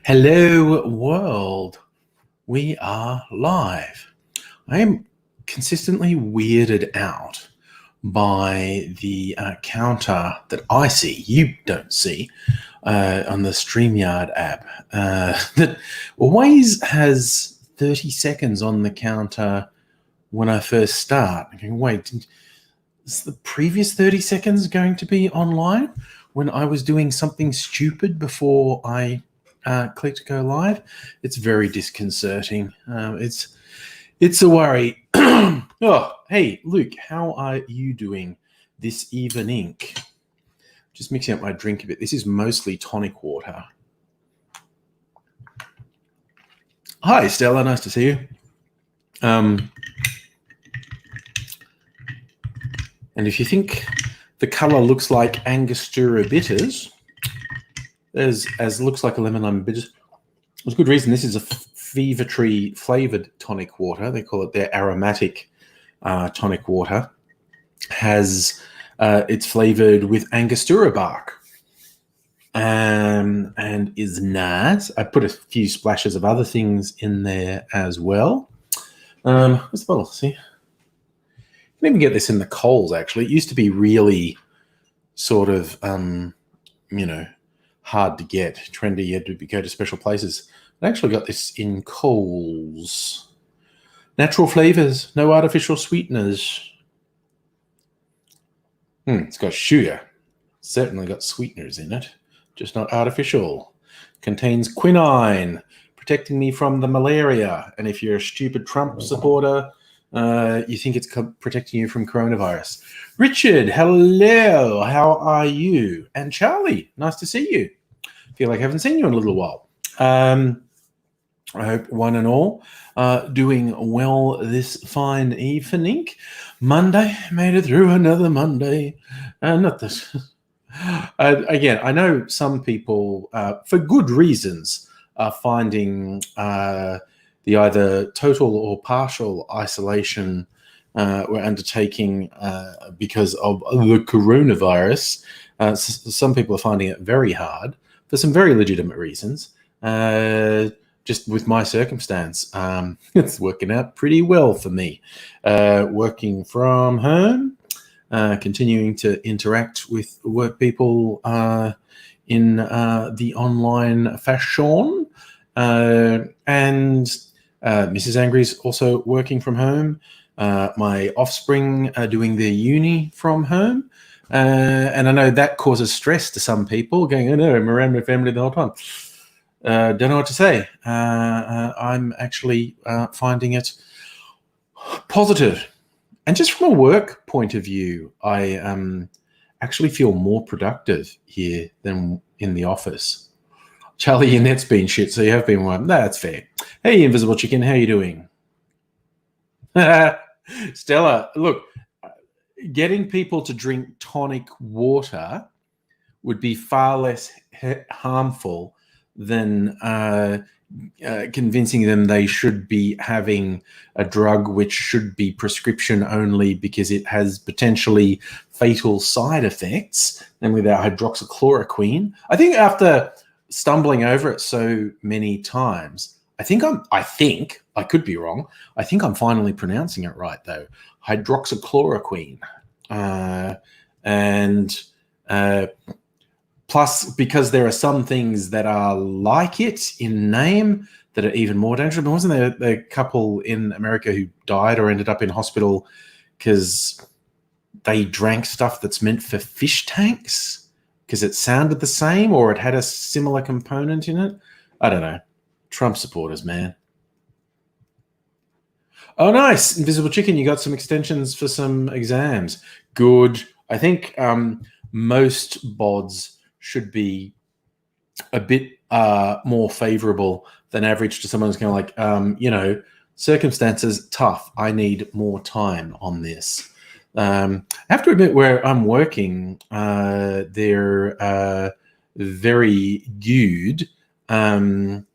Hello, world. We are live. I am consistently weirded out by the counter that I see, you don't see, on the StreamYard app. That always has 30 seconds on the counter when I first start. I'm going, wait, is the previous 30 seconds going to be online when I was doing something stupid before I clicked go live? It's very disconcerting. It's a worry. Oh, hey, Luke, how are you doing this evening? Just mixing up my drink a bit. This is mostly tonic water. Hi, Stella. Nice to see you. And if you think the colour looks like Angostura bitters, as looks like a lemon lime bitters, there's good reason. This is a Fever Tree flavoured tonic water. They call it their aromatic tonic water. It's flavoured with Angostura bark and is nice. I put a few splashes of other things in there as well. Where's the bottle? See? You can even get this in the Coles, actually. It used to be really sort of, hard to get, trendy. You had to go to special places. I actually got this in Coles. Natural flavors, no artificial sweeteners. It's got sugar. Certainly got sweeteners in it, just not artificial. Contains quinine, protecting me from the malaria. And if you're a stupid Trump supporter, you think it's protecting you from coronavirus. Richard, hello. How are you? And Charlie, nice to see you. Feel like I haven't seen you in a little while. I hope one and all doing well this fine evening. Monday, made it through another Monday. Not this. Again, I know some people, for good reasons, are finding the either total or partial isolation we're undertaking because of the coronavirus. Some people are finding it very hard for some very legitimate reasons. Just with my circumstance, it's working out pretty well for me. Working from home, continuing to interact with work people in the online fashion, and Mrs. Angry's also working from home. My offspring are doing their uni from home. And I know that causes stress to some people, going, oh no, I'm around my family the whole time. Don't know what to say. I'm actually finding it positive. And just from a work point of view, I actually feel more productive here than in the office. Charlie, your net's been shit, so you have been one. That's fair. Hey, Invisible Chicken, how you doing? Stella, look, getting people to drink tonic water would be far less harmful than convincing them they should be having a drug which should be prescription only because it has potentially fatal side effects, namely that hydroxychloroquine. I think after stumbling over it so many times, I could be wrong. I think I'm finally pronouncing it right though. Hydroxychloroquine. Plus, because there are some things that are like it in name that are even more dangerous. But wasn't there the couple in America who died or ended up in hospital because they drank stuff that's meant for fish tanks because it sounded the same or it had a similar component in it? I don't know. Trump supporters, man. Oh, nice. Invisible Chicken, you got some extensions for some exams. Good. I think most BODs should be a bit more favorable than average to someone who's kind of like, circumstances tough. I need more time on this. I have to admit, where I'm working, they're very good. I'm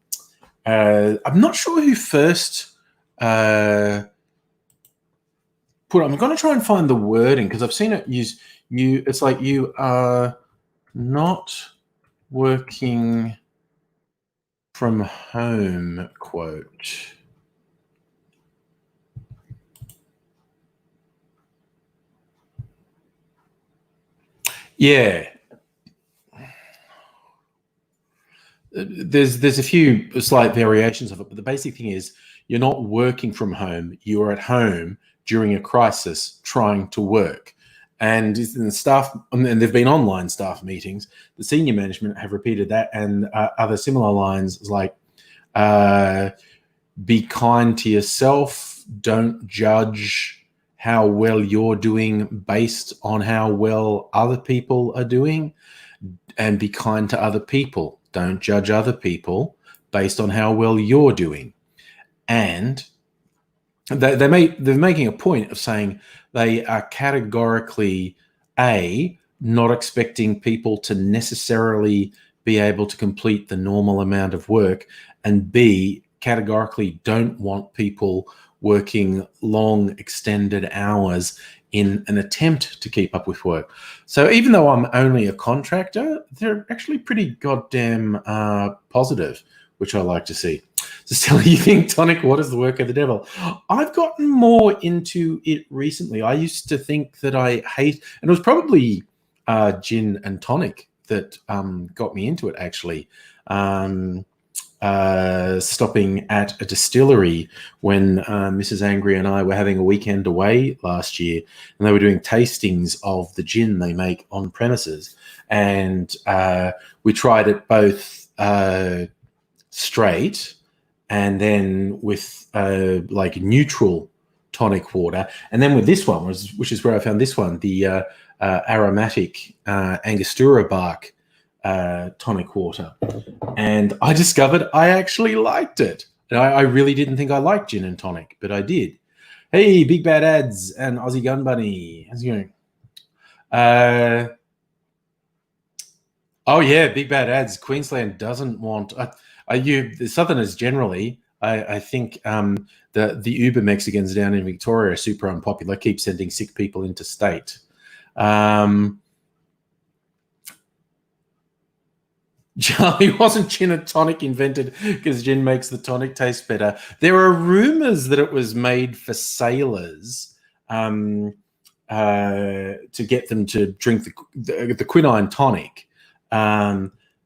not sure who first I'm going to try and find the wording because I've seen it use you. It's like you are not working from home quote. Yeah. There's a few slight variations of it, but the basic thing is you're not working from home. You are at home during a crisis trying to work. And the staff, and there've been online staff meetings, the senior management have repeated that, and other similar lines like, be kind to yourself, don't judge how well you're doing based on how well other people are doing, and be kind to other people. Don't judge other people based on how well you're doing. And they're making a point of saying they are categorically, A, not expecting people to necessarily be able to complete the normal amount of work, and B, categorically don't want people working long, extended hours in an attempt to keep up with work. So even though I'm only a contractor, they're actually pretty goddamn positive, which I like to see. So still, you think tonic water is the work of the devil? I've gotten more into it recently. I used to think that I hate, and it was probably gin and tonic that got me into it, actually. Stopping at a distillery when Mrs. Angry and I were having a weekend away last year, and they were doing tastings of the gin they make on premises. And we tried it both straight and then with like neutral tonic water. And then with this one, which is where I found this one, the aromatic Angostura bark tonic water. And I discovered I actually liked it. And I really didn't think I liked gin and tonic, but I did. Hey, Big Bad Ads and Aussie Gun Bunny. How's it going? Oh, yeah, Big Bad Ads. Queensland doesn't want... the Southerners generally, I think the Uber Mexicans down in Victoria are super unpopular, keep sending sick people interstate. Charlie, wasn't gin and tonic invented because gin makes the tonic taste better? There are rumors that it was made for sailors to get them to drink the quinine tonic,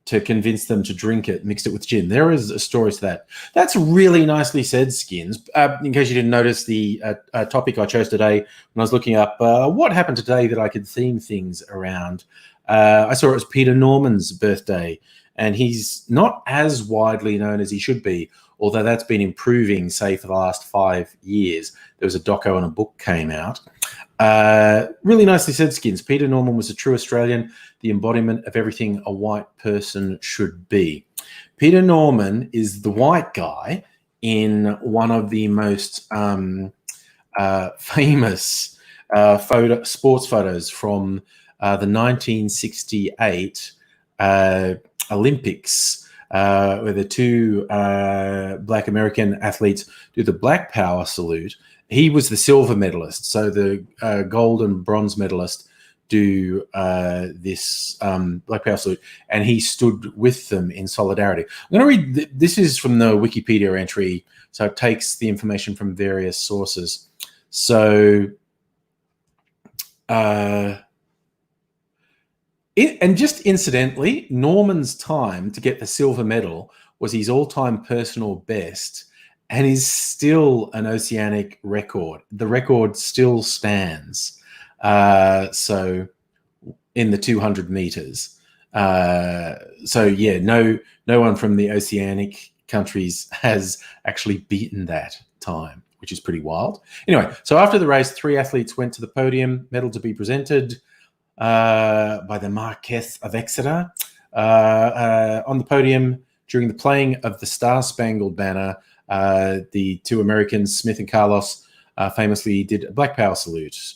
to convince them to drink it, mixed it with gin. There is a story to that. That's really nicely said, Skins. In case you didn't notice, the topic I chose today when I was looking up what happened today that I could theme things around, I saw it was Peter Norman's birthday, and he's not as widely known as he should be, although that's been improving, say, for the last 5 years. There was a doco and a book came out. Really nicely said, Skins. Peter Norman was a true Australian, the embodiment of everything a white person should be. Peter Norman is the white guy in one of the most famous sports photos from the 1968 Olympics, where the two Black American athletes do the Black Power salute. He was the silver medalist, so the gold and bronze medalist do this Black Power salute, and he stood with them in solidarity. I'm going to read, this is from the Wikipedia entry, so it takes the information from various sources. So, and just incidentally, Norman's time to get the silver medal was his all-time personal best, and is still an oceanic record. The record still stands. So in the 200 meters. So yeah, no one from the oceanic countries has actually beaten that time, which is pretty wild. Anyway, so after the race, 3 athletes went to the podium, medal to be presented by the Marquess of Exeter. On the podium during the playing of the Star-Spangled Banner, the 2 Americans, Smith and Carlos, famously did a Black Power salute.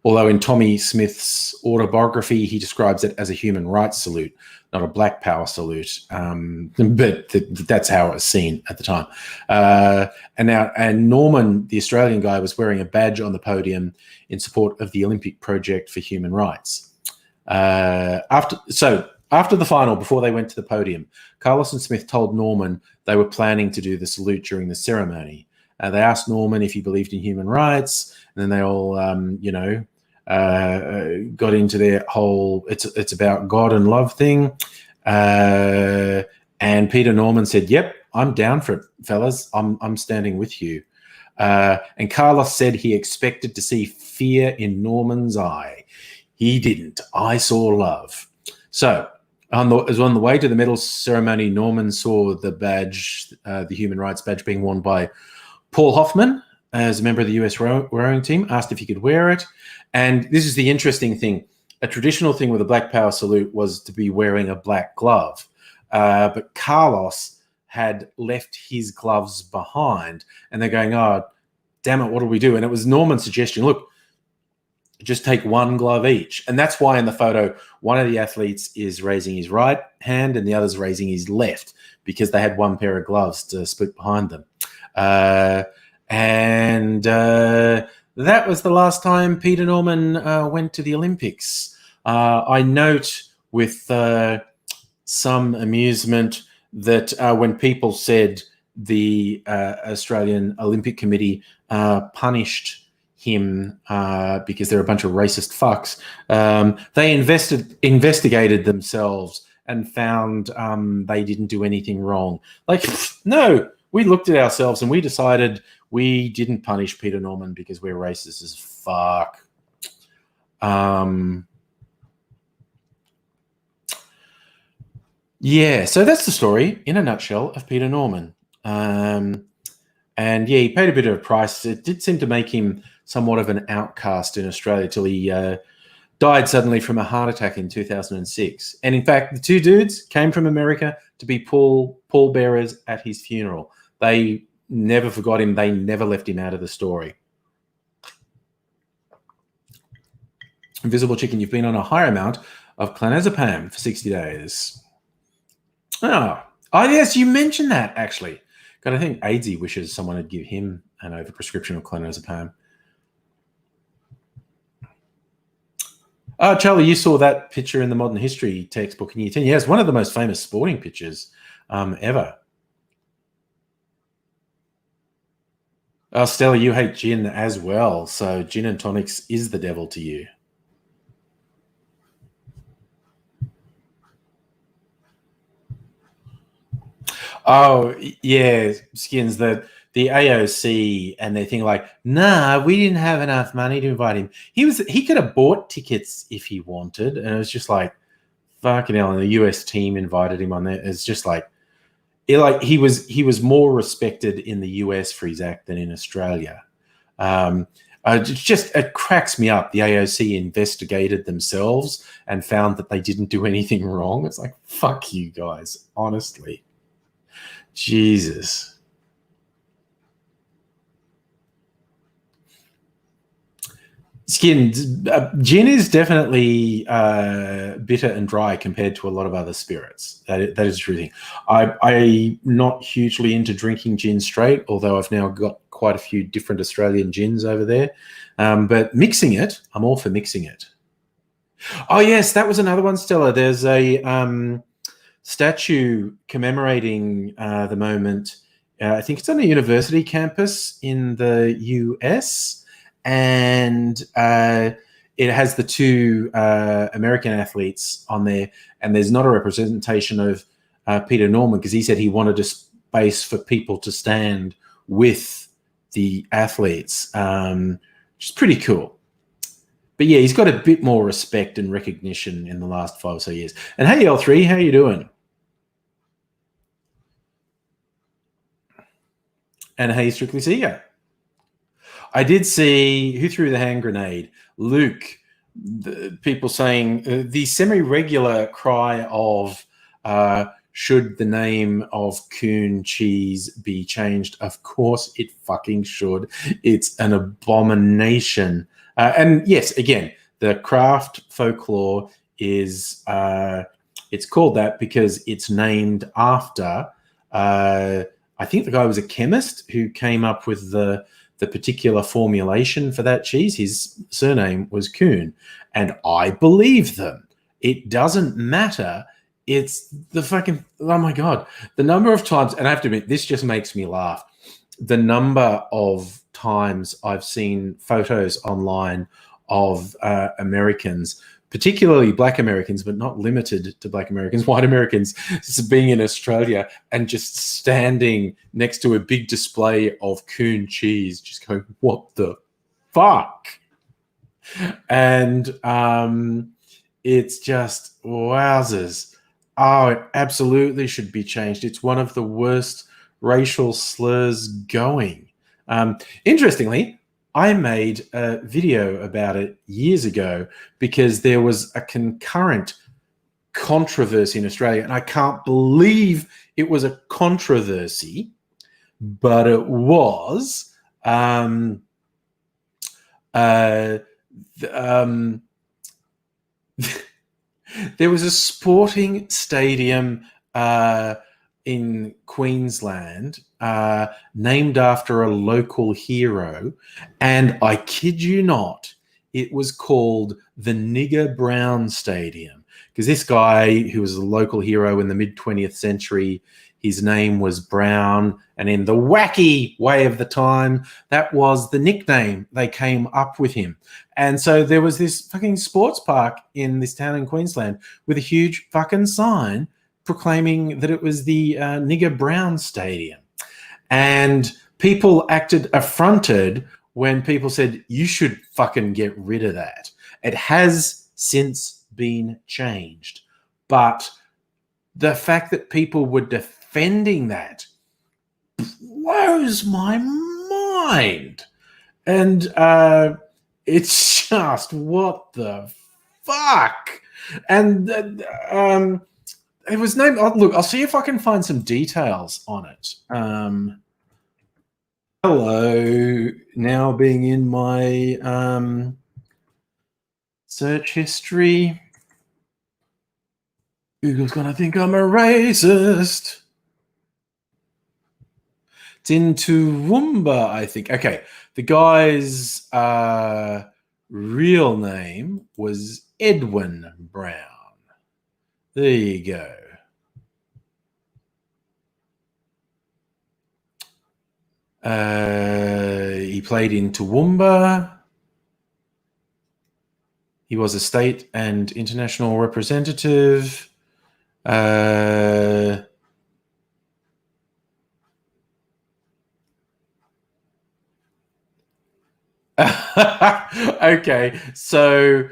Although in Tommy Smith's autobiography, he describes it as a human rights salute, not a Black Power salute. But that's how it was seen at the time. And Norman, the Australian guy, was wearing a badge on the podium in support of the Olympic Project for Human Rights. After After the final, before they went to the podium, Carlos and Smith told Norman they were planning to do the salute during the ceremony. They asked Norman if he believed in human rights, and then they all, got into their whole "it's about God and love" thing. And Peter Norman said, "Yep, I'm down for it, fellas. I'm standing with you." And Carlos said he expected to see fear in Norman's eye. He didn't. I saw love. So, on the way to the medal ceremony, Norman saw the badge, the human rights badge, being worn by Paul Hoffman as a member of the US rowing team, asked if he could wear it. And this is the interesting thing. A traditional thing with a Black Power salute was to be wearing a black glove. But Carlos had left his gloves behind, and they're going, "Oh, damn it, what do we do?" And it was Norman's suggestion, look, just take one glove each. And that's why in the photo, one of the athletes is raising his right hand and the other's raising his left, because they had one pair of gloves to split behind them. That was the last time Peter Norman went to the Olympics. I note with some amusement that when people said the Australian Olympic Committee punished him because they're a bunch of racist fucks, they investigated themselves and found they didn't do anything wrong. Like, no, we looked at ourselves and we decided we didn't punish Peter Norman because we're racist as fuck. Yeah, so that's the story in a nutshell of Peter Norman. And yeah, he paid a bit of a price. It did seem to make him somewhat of an outcast in Australia till he died suddenly from a heart attack in 2006. And in fact, the two dudes came from America to be pallbearers at his funeral. They never forgot him. They never left him out of the story. Invisible Chicken, you've been on a higher amount of clonazepam for 60 days. Oh, yes, you mentioned that, actually. God, I think Aidsy wishes someone would give him an overprescription of clonazepam. Oh, Charlie, you saw that picture in the modern history textbook in year 10. Yeah, it's one of the most famous sporting pictures ever. Oh, Stella, you hate gin as well. So gin and tonics is the devil to you. Oh, yeah, Skins, the AOC and they think like, nah, we didn't have enough money to invite him. He could have bought tickets if he wanted, and it was just like, fucking hell, and the US team invited him on there. It's just like, he was more respected in the US for his act than in Australia. It cracks me up. The AOC investigated themselves and found that they didn't do anything wrong. It's like, fuck you guys, honestly. Jesus. Gin is definitely bitter and dry compared to a lot of other spirits. That is a true thing. I'm not hugely into drinking gin straight, although I've now got quite a few different Australian gins over there. But mixing it, I'm all for mixing it. Oh, yes, that was another one, Stella. There's a statue commemorating the moment. I think it's on a university campus in the US, and it has the two American athletes on there, and there's not a representation of Peter Norman because he said he wanted a space for people to stand with the athletes, which is pretty cool. But yeah, he's got a bit more respect and recognition in the last 5 or so years. And hey, L3, how you doing? And hey, Strictly Seeger. I did see who threw the hand grenade. Luke. People saying the semi-regular cry of should the name of Coon cheese be changed? Of course it fucking should. It's an abomination. And yes, again, the craft folklore is it's called that because it's named after I think the guy was a chemist who came up with the particular formulation for that cheese. His surname was Coon, and I believe them. It doesn't matter it's the fucking, oh my God, the number of times, and I have to admit, this just makes me laugh. The number of times I've seen photos online of Americans, particularly Black Americans, but not limited to Black Americans, white Americans, being in Australia and just standing next to a big display of coon cheese, just going, what the fuck? And it's just wowzers. Oh, it absolutely should be changed. It's one of the worst racial slurs going. Interestingly, I made a video about it years ago because there was a concurrent controversy in Australia, and I can't believe it was a controversy, but it was. There was a sporting stadium in Queensland named after a local hero, and I kid you not, it was called the Nigger Brown Stadium, because this guy, who was a local hero in the mid-20th century, his name was Brown, and in the wacky way of the time, that was the nickname they came up with him. And so there was this fucking sports park in this town in Queensland with a huge fucking sign proclaiming that it was the Nigger Brown Stadium. And people acted affronted when people said, you should fucking get rid of that. It has since been changed. But the fact that people were defending that blows my mind. And it's just, what the fuck? And it was named, look, I'll see if I can find some details on it. Hello, now being in my search history. Google's gonna think I'm a racist. It's in Toowoomba, I think. Okay, the guy's real name was Edwin Brown. There you go. He played in Toowoomba. He was a state and international representative. Okay, so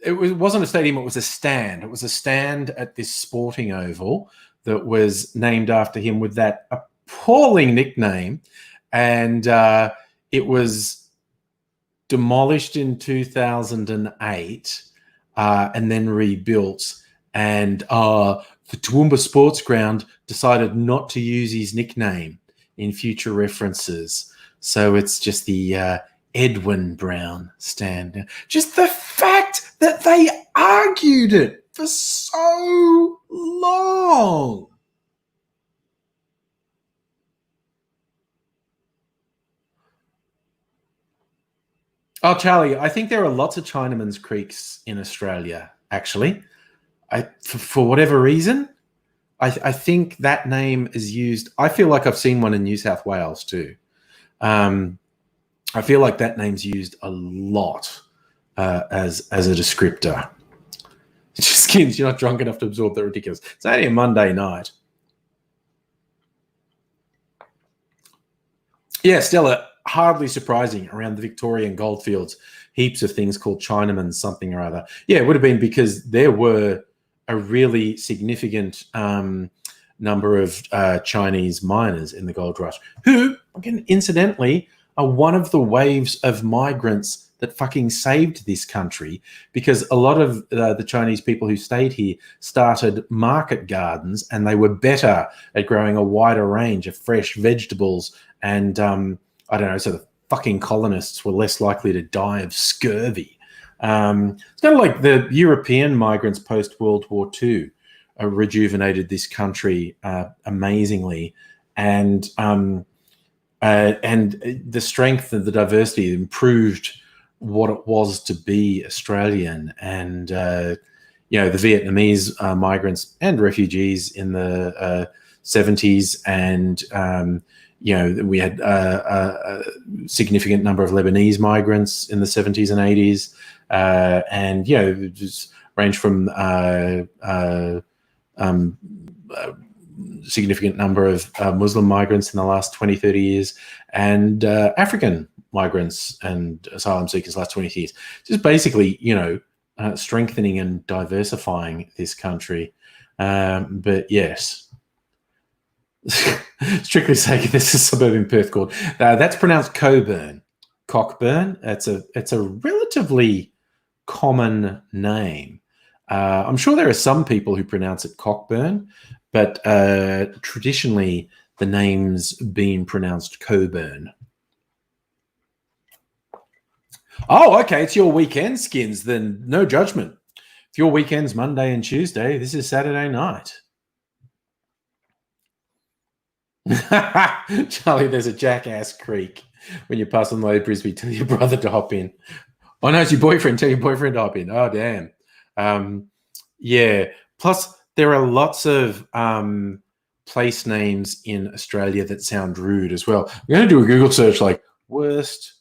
it wasn't a stadium, it was a stand. It was a stand at this sporting oval that was named after him with that appalling nickname. And it was demolished in 2008 and then rebuilt. And the Toowoomba Sports Ground decided not to use his nickname in future references. So it's just the Edwin Brown stand. Just the fact that they argued it for so long. Oh, Charlie, I think there are lots of Chinaman's Creeks in Australia, actually. For whatever reason, I think that name is used. I feel like I've seen one in New South Wales too. I feel like that name's used a lot as a descriptor. Just kids, you're not drunk enough to absorb that ridiculous. It's only a Monday night. Yeah, Stella, hardly surprising around the Victorian goldfields, heaps of things called Chinaman something or other. Yeah, it would have been because there were a really significant number of Chinese miners in the gold rush, who, again, incidentally, are one of the waves of migrants that fucking saved this country, because a lot of the Chinese people who stayed here started market gardens, and they were better at growing a wider range of fresh vegetables. And I don't know, so the fucking colonists were less likely to die of scurvy. It's kind of like the European migrants post-World War II rejuvenated this country amazingly. And the strength of the diversity improved what it was to be Australian, and the Vietnamese migrants and refugees in the 70s, and we had a significant number of Lebanese migrants in the 70s and 80s, and just range from significant number of Muslim migrants in the last 20, 30 years, and African migrants and asylum seekers last 20 years. Just basically, strengthening and diversifying this country. But yes, strictly speaking, there's a suburb in Perth called that's pronounced Cockburn. It's a relatively common name. I'm sure there are some people who pronounce it Cockburn, but traditionally the name's been pronounced Coburn. Oh, okay, it's your weekend, Skins. Then no judgment. If your weekend's Monday and Tuesday, this is Saturday night. Charlie, there's a Jackass Creek when you pass on the way to Brisbane. Tell your brother to hop in. Oh, no, it's your boyfriend. Tell your boyfriend to hop in. Oh, damn. Yeah. Plus, there are lots of place names in Australia that sound rude as well. I'm going to do a Google search like worst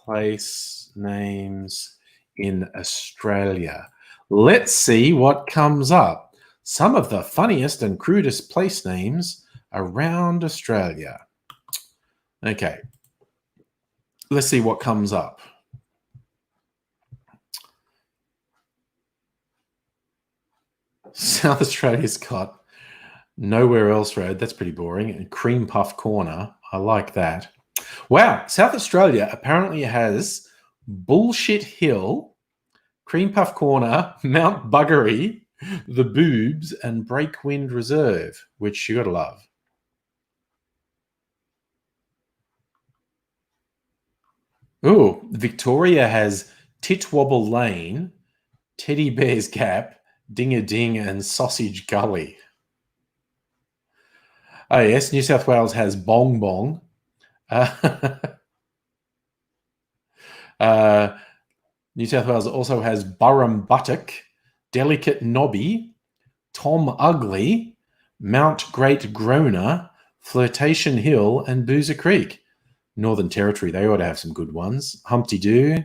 place names in Australia. Let's see what comes up. Some of the funniest and crudest place names around Australia. Okay. Let's see what comes up. South Australia's got Nowhere Else Road. That's pretty boring. And Cream Puff Corner. I like that. Wow. South Australia apparently has Bullshit Hill, Cream Puff Corner, Mount Buggery, The Boobs, and Breakwind Reserve, which you gotta love. Oh, Victoria has Titwobble Lane, Teddy Bear's Gap, Ding-a-Ding, and Sausage Gully. Oh, yes, New South Wales has Bong Bong. New South Wales also has Burrum Buttock, Delicate Nobby, Tom Ugly, Mount Great Groner, Flirtation Hill, and Boozer Creek. Northern Territory, they ought to have some good ones. Humpty Doo.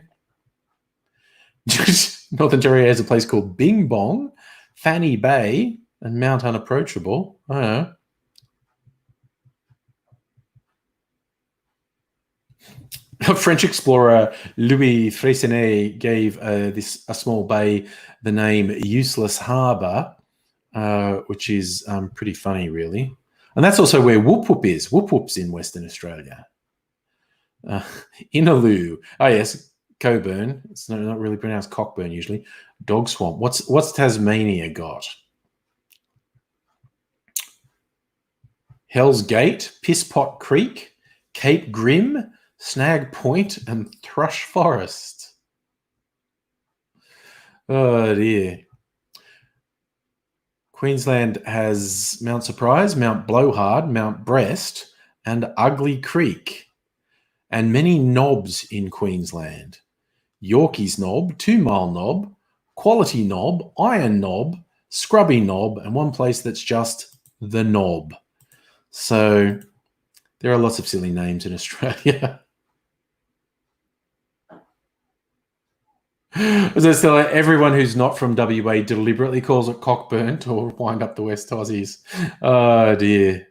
Northern Territory has a place called Bing Bong, Fanny Bay, and Mount Unapproachable. I don't know. French explorer Louis Freycinet gave a small bay the name Useless Harbour, which is pretty funny, really. And that's also where Whoop Whoop is. Whoop Whoop's in Western Australia. Innaloo. Oh, yes, Coburn. It's not really pronounced Cockburn usually. Dog Swamp. What's Tasmania got? Hell's Gate, Pisspot Creek, Cape Grim, Snag Point, and Thrush Forest. Oh, dear. Queensland has Mount Surprise, Mount Blowhard, Mount Breast, and Ugly Creek. And many knobs in Queensland. Yorkeys Knob, 2 Mile Knob, Quality Knob, Iron Knob, Scrubby Knob, and one place that's just the Knob. So there are lots of silly names in Australia. So still, everyone who's not from WA deliberately calls it Cockburn to wind up the West Aussies. Oh, dear.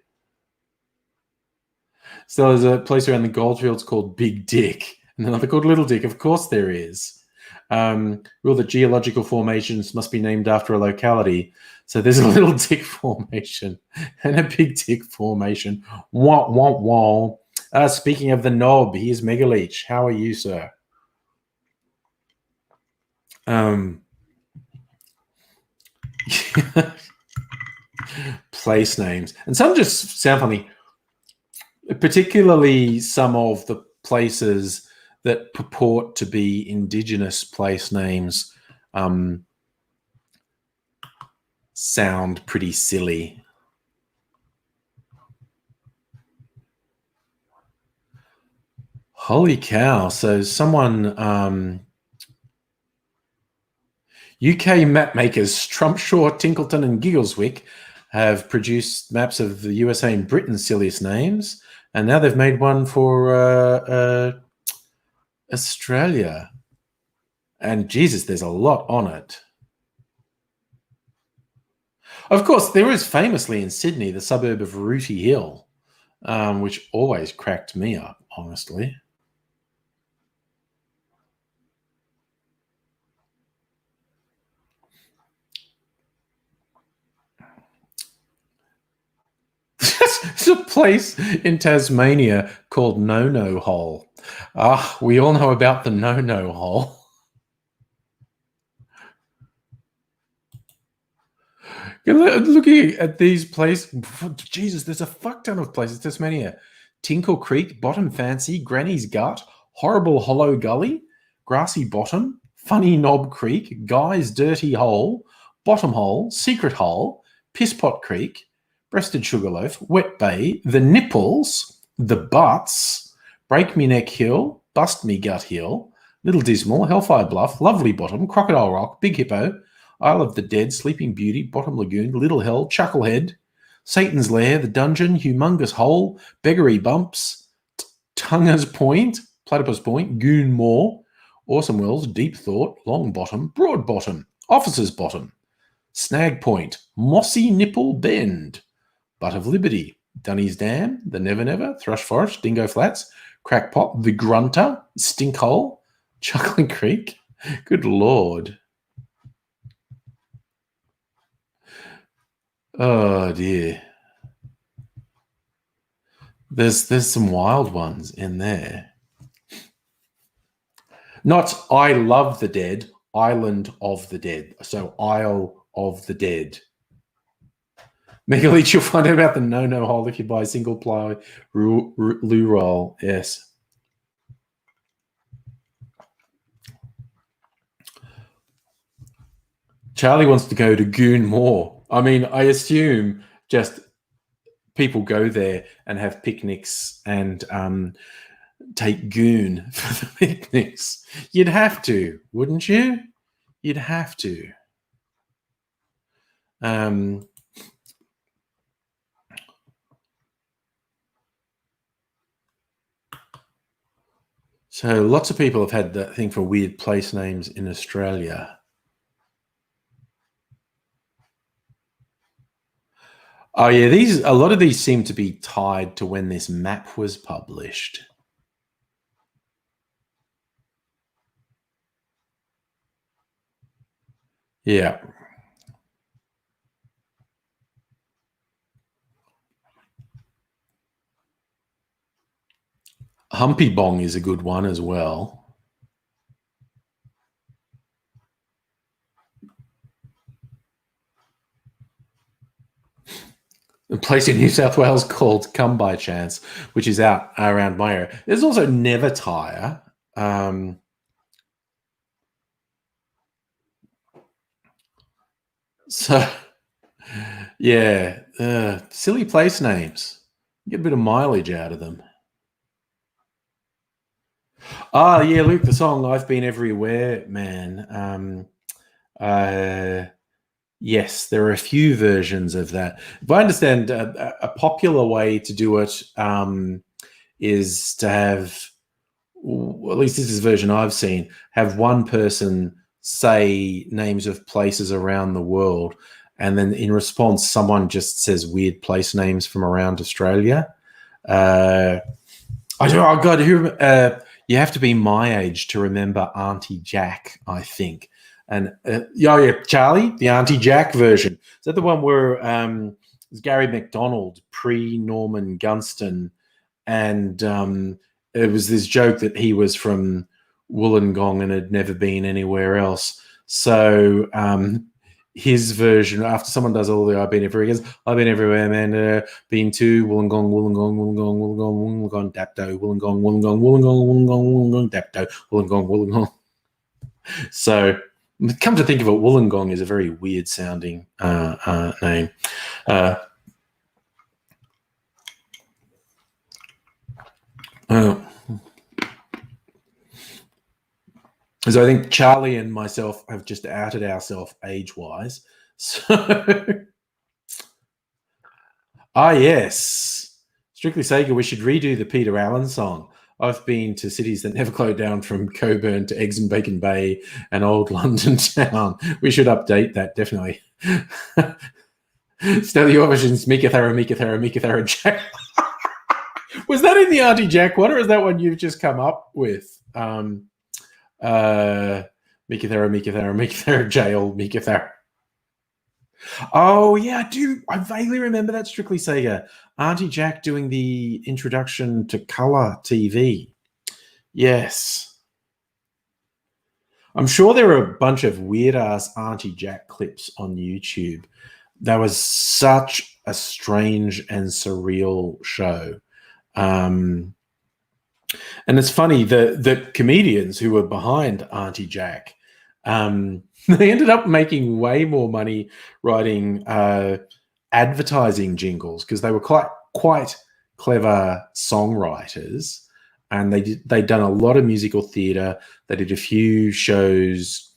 So there's a place around the Goldfields called Big Dick, and another called Little Dick. Of course there is. Rule that geological formations must be named after a locality. So there's a Little Dick formation and a Big Dick formation. Wah, wah, wah. Speaking of the knob, here's Megaleech. How are you, sir? Place names. And some just sound funny. Particularly some of the places that purport to be Indigenous place names sound pretty silly. Holy cow. So someone, UK map makers Strumpshaw, Tinkleton and Giggleswick have produced maps of the USA and Britain's silliest names. And now they've made one for Australia. And Jesus, there's a lot on it. Of course, there is famously in Sydney, the suburb of Rooty Hill, which always cracked me up, honestly. There's a place in Tasmania called No-No Hole. We all know about the No-No Hole. Looking at these places, Jesus, there's a fuck ton of places. Tasmania, Tinkle Creek, Bottom Fancy, Granny's Gut, Horrible Hollow Gully, Grassy Bottom, Funny Knob Creek, Guy's Dirty Hole, Bottom Hole, Secret Hole, Pisspot Creek, Breasted Sugarloaf, Wet Bay, The Nipples, The Butts, Break Me Neck Hill, Bust Me Gut Hill, Little Dismal, Hellfire Bluff, Lovely Bottom, Crocodile Rock, Big Hippo, Isle of the Dead, Sleeping Beauty, Bottom Lagoon, Little Hell, Chucklehead, Satan's Lair, The Dungeon, Humongous Hole, Beggary Bumps, Tunger's Point, Platypus Point, Goon Moor, Awesome Wells, Deep Thought, Long Bottom, Broad Bottom, Officer's Bottom, Snag Point, Mossy Nipple Bend, Butt of Liberty, Dunny's Dam, The Never Never, Thrush Forest, Dingo Flats, Crackpot, The Grunter, Stinkhole, Chuckling Creek. Good Lord. Oh dear. There's some wild ones in there. Not I Love the Dead, Island of the Dead. So Isle of the Dead. Megaleech, you'll find out about the No-No Hole if you buy a single ply loo roll. Yes. Charlie wants to go to Goon Moor. I mean, I assume just people go there and have picnics and take goon for the picnics. You'd have to, wouldn't you? You'd have to. So lots of people have had that thing for weird place names in Australia. Oh yeah, a lot of these seem to be tied to when this map was published. Yeah. Humpy Bong is a good one as well. A place in New South Wales called Come By Chance, which is out around my area. There's also Never Tire. So, yeah, silly place names. Get a bit of mileage out of them. Ah, yeah, Luke, the song I've Been Everywhere, man. Yes, there are a few versions of that. If I understand, a popular way to do it is to have, well, at least this is the version I've seen, have one person say names of places around the world, and then in response, someone just says weird place names from around Australia. Oh God, you have to be my age to remember Auntie Jack, I think. And yeah, Charlie, the Auntie Jack version. Is that the one where it's Gary McDonald pre-Norman Gunston, and it was this joke that he was from Wollongong and had never been anywhere else. So his version, after someone does all the I've been everywhere, he goes, I've been everywhere, man. Been to Wollongong, Wollongong, Wollongong, Wollongong, Wollongong, Dapto, Wollongong, Wollongong, Wollongong, Wollongong, Wollongong, Dapto, Wollongong, Wollongong. So, come to think of it, Wollongong is a very weird sounding name. So I think Charlie and myself have just outed ourselves age-wise. So, yes. Strictly Sega, we should redo the Peter Allen song. I've been to cities that never closed down, from Coburn to Eggs and Bacon Bay and Old London Town. We should update that, definitely. Still your version's Mikithera Jack. Was that in the Auntie Jack one, or is that one you've just come up with? Mikithera Jail Mikithera. Oh yeah, I do. I vaguely remember that Strictly Sega. Auntie Jack doing the introduction to color TV. Yes. I'm sure there are a bunch of weird ass Auntie Jack clips on YouTube. That was such a strange and surreal show. And it's funny, the comedians who were behind Auntie Jack, they ended up making way more money writing advertising jingles, because they were quite clever songwriters, and they'd done a lot of musical theatre. They did a few shows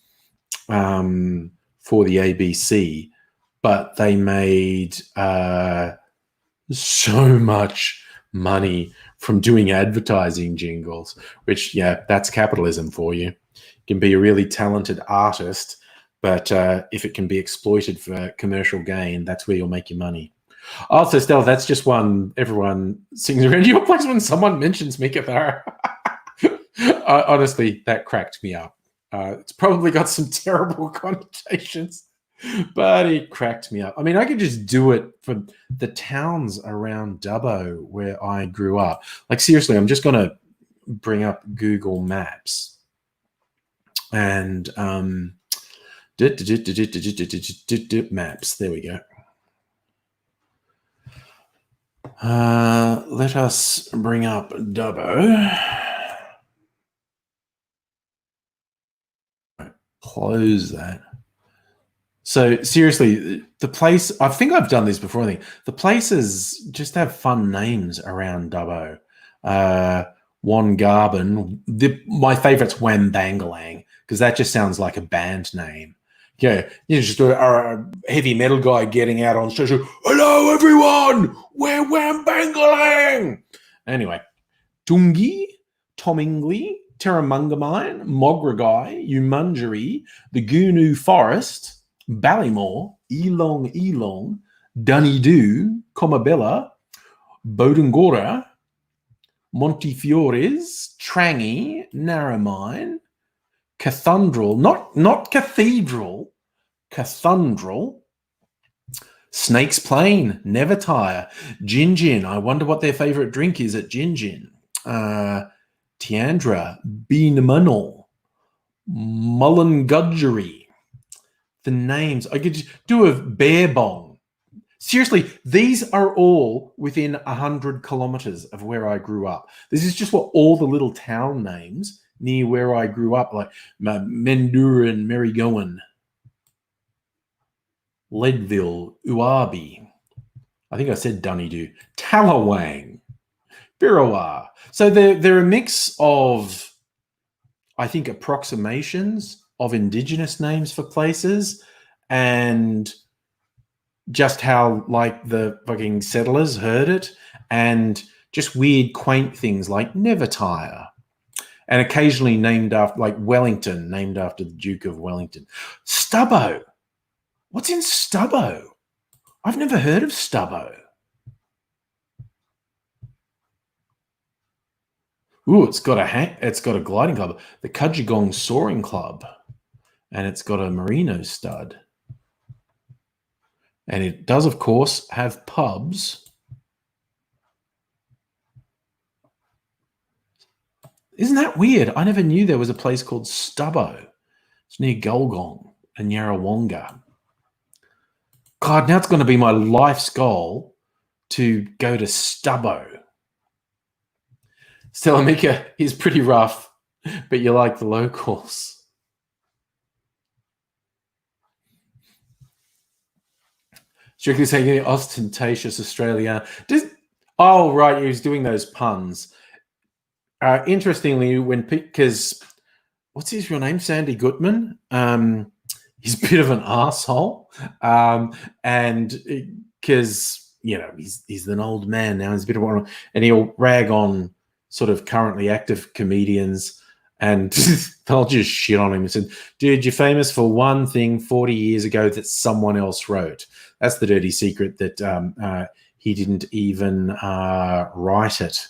for the ABC, but they made so much money from doing advertising jingles, which, yeah, that's capitalism for you. You can be a really talented artist, but if it can be exploited for commercial gain, that's where you'll make your money. Also, Stella, that's just one everyone sings around your place when someone mentions Mikithera. Honestly, that cracked me up. It's probably got some terrible connotations, but it cracked me up. I mean, I could just do it for the towns around Dubbo where I grew up. Like, seriously, I'm just going to bring up Google Maps. And maps. There we go. Let us bring up Dubbo. Close that. So seriously, the place, I think I've done this before. I think the places just have fun names around Dubbo. Wongarbin. My favorite's Wambangalang, because that just sounds like a band name. Yeah, just a heavy metal guy getting out on stage. Hello, everyone. We're Wambangalang. Anyway, Tungi, Tomingli, Terramungamine, Mogragai, Umunjeri, the Goonoo Forest, Ballymore, Elong, Dunedoo, Comabella, Bodangora, Montefiores, Trangie, Narromine, Cathundral, not Cathedral, Cathundral, Snake's Plain, Never Tire, Gin. I wonder what their favourite drink is at Gin. Tiandra, Beanmunal, Mullingudgery. The names, I could just do a Barebong. Seriously, these are all within 100 kilometers of where I grew up. This is just what all the little town names near where I grew up, like Menduran, Merrygowan, Leadville, Uabi. I think I said Dunedoo, Tallawang, Birrawa. So they're a mix of, I think, approximations of Indigenous names for places, and just how, like, the fucking settlers heard it, and just weird, quaint things like Never Tire, and occasionally named after, like Wellington, named after the Duke of Wellington. Stubbo. What's in Stubbo? I've never heard of Stubbo. Ooh, it's got a gliding club, the Kudgegong Soaring Club, and it's got a merino stud. And it does, of course, have pubs. Isn't that weird? I never knew there was a place called Stubbo. It's near Gulgong and Yarrawonga. God, now it's going to be my life's goal to go to Stubbo. Stella Mika is pretty rough, but you like the locals. Strictly saying ostentatious Australia. Oh, right, he was doing those puns. Interestingly, because what's his real name? Sandy Gutman. He's a bit of an asshole, and because he's an old man now, he's a bit of one, and he'll rag on sort of currently active comedians, and they'll just shit on him and say, "Dude, you're famous for one thing 40 years ago that someone else wrote." That's the dirty secret, that he didn't even write it.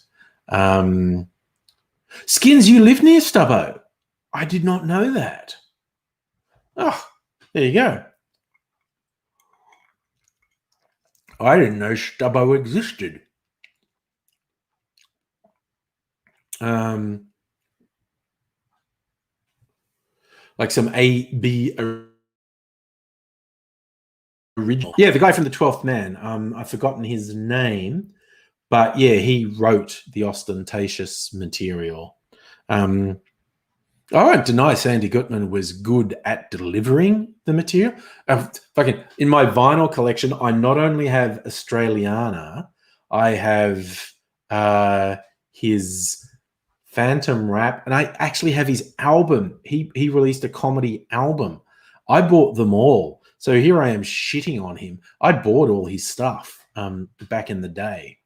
Skins, you live near Stubbo. I did not know that. Oh, there you go. I didn't know Stubbo existed. Like some A-B original. Yeah, the guy from the 12th Man. I've forgotten his name, but yeah, he wrote the ostentatious material. I won't deny Sandy Gutman was good at delivering the material. In my vinyl collection, I not only have Australiana, I have his Phantom Rap, and I actually have his album. He released a comedy album. I bought them all. So here I am shitting on him. I bought all his stuff back in the day.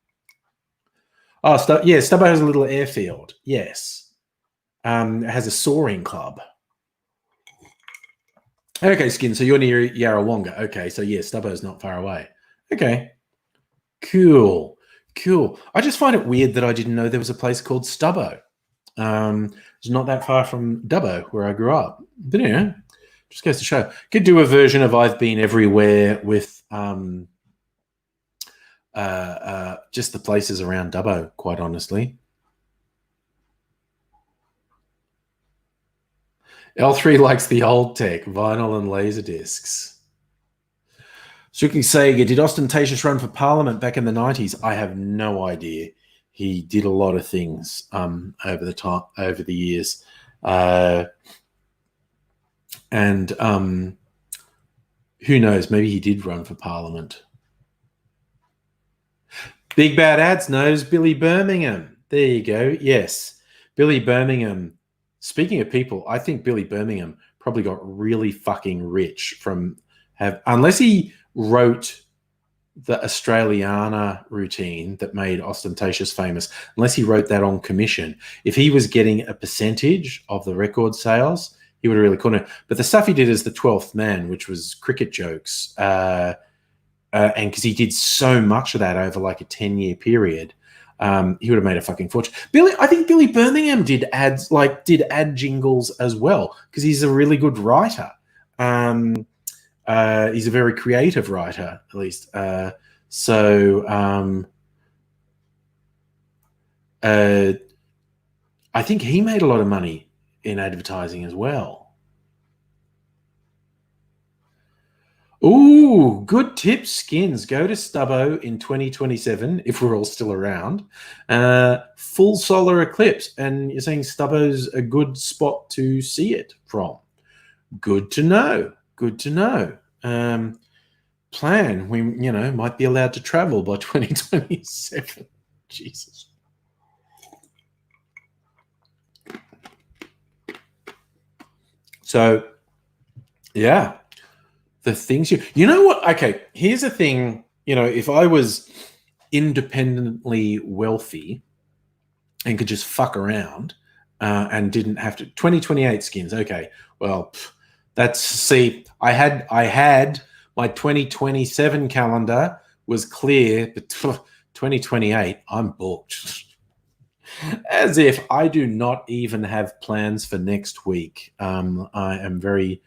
Oh, Stubbo has a little airfield. Yes. It has a soaring club. Okay, Skin, so you're near Yarrawonga. Okay, so yeah, Stubbo's not far away. Okay. Cool. I just find it weird that I didn't know there was a place called Stubbo. It's not that far from Dubbo, where I grew up. But yeah, just goes to show. Could do a version of I've Been Everywhere with just the places around Dubbo, quite honestly. L3 likes the old tech, vinyl and laser discs. Strictly Sega, did Ostentatious run for Parliament back in the 90s? I have no idea. He did a lot of things over the years. And who knows, maybe he did run for Parliament. Big Bad Ads knows Billy Birmingham. There you go. Yes, Billy Birmingham. Speaking of people, I think Billy Birmingham probably got really fucking rich unless he wrote the Australiana routine that made Ostentatious famous, unless he wrote that on commission. If he was getting a percentage of the record sales, he would have really cool it. But the stuff he did as the 12th Man, which was cricket jokes, and because he did so much of that over like a 10-year period, he would have made a fucking fortune. I think Billy Birmingham did ad jingles as well, because he's a really good writer. He's a very creative writer, at least. I think he made a lot of money in advertising as well. Ooh, good tips, Skins. Go to Stubbo in 2027, if we're all still around. Full solar eclipse. And you're saying Stubbo's a good spot to see it from. Good to know. Plan. We, might be allowed to travel by 2027. Jesus. So, yeah. The things you know what? Okay, here's the thing. If I was independently wealthy and could just fuck around and didn't have to 2028 Skins. Okay, well, I had my 2027 calendar was clear, but 2028 I'm booked. As if I do not even have plans for next week. I am very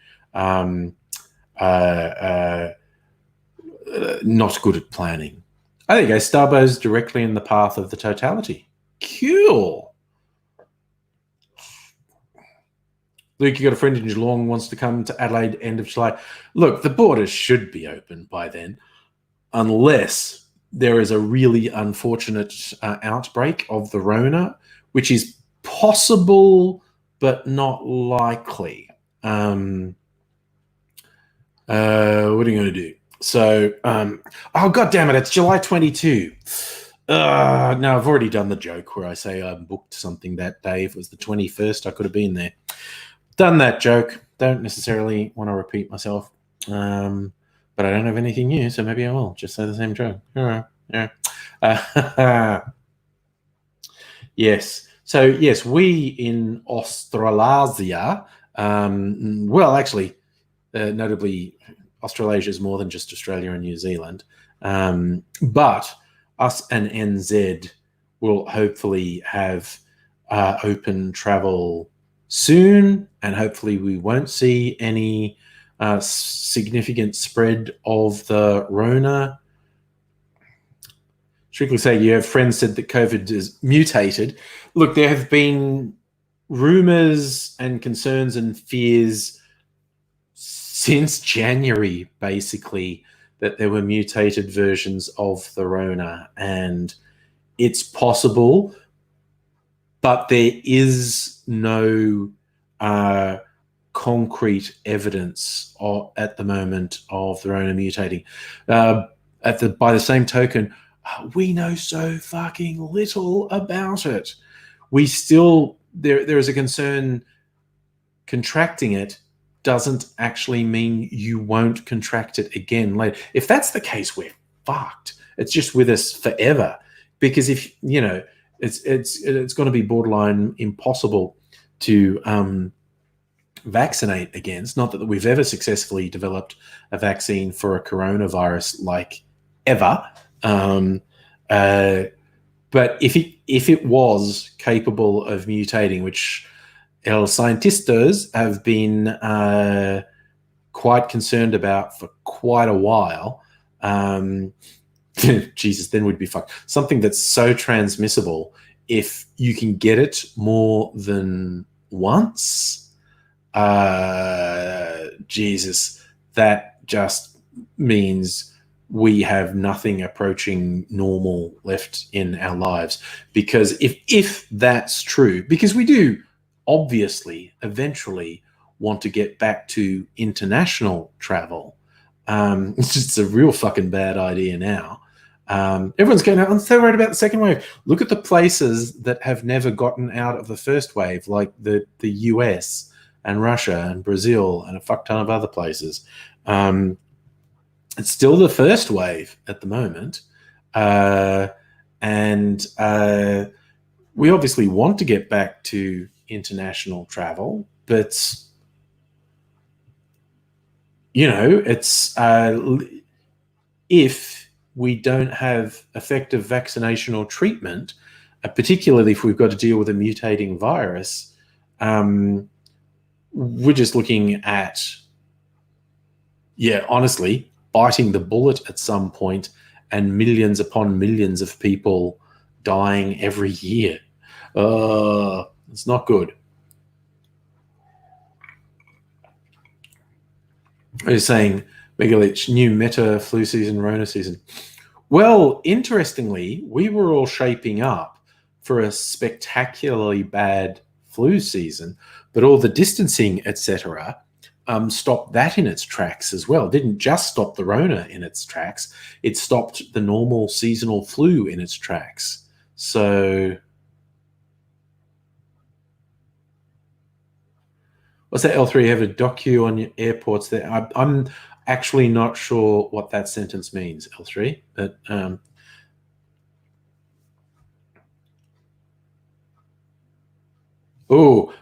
not good at planning. I think Stubbo's directly in the path of the totality. Cool. Luke, you got a friend in Geelong wants to come to Adelaide end of July. Look, the borders should be open by then, unless there is a really unfortunate outbreak of the Rona, which is possible but not likely. What are you going to do? So, oh, God damn it, it's July 22. No, I've already done the joke where I say I booked something that day. If it was the 21st, I could have been there. done that joke. Don't necessarily want to repeat myself. But I don't have anything new, so maybe I will just say the same joke. Yeah. Yes. So, yes, we in Australasia, notably, Australasia is more than just Australia and New Zealand. But us and NZ will hopefully have open travel soon, and hopefully we won't see any significant spread of the Rona. Strictly say, you have friends said that COVID is mutated. Look, there have been rumors and concerns and fears since January, basically, that there were mutated versions of the Rona, and it's possible, but there is no concrete evidence at the moment of the Rona mutating. By the same token, we know so fucking little about it. We still, there is a concern contracting it doesn't actually mean you won't contract it again later. If that's the case, we're fucked. It's just with us forever. Because if, it's going to be borderline impossible to vaccinate against. Not that we've ever successfully developed a vaccine for a coronavirus, like ever. But if it was capable of mutating, which el scientistas have been quite concerned about for quite a while, Jesus, then we'd be fucked. Something that's so transmissible, if you can get it more than once, Jesus, that just means we have nothing approaching normal left in our lives. Because if that's true, because we do obviously eventually want to get back to international travel, it's just a real fucking bad idea now. Everyone's going, I'm so worried about the second wave. Look at the places that have never gotten out of the first wave, like the US and Russia and Brazil and a fuck ton of other places. It's still the first wave at the moment. And we obviously want to get back to international travel, but, it's if we don't have effective vaccination or treatment, particularly if we've got to deal with a mutating virus, we're just looking at, honestly, biting the bullet at some point and millions upon millions of people dying every year. It's not good. They're saying, Megalich, new meta flu season, Rona season. Well, interestingly, we were all shaping up for a spectacularly bad flu season, but all the distancing, etc., stopped that in its tracks as well. It didn't just stop the Rona in its tracks, it stopped the normal seasonal flu in its tracks. So, what's that, L3? You have a docu on your airports there. I'm actually not sure what that sentence means, L3, but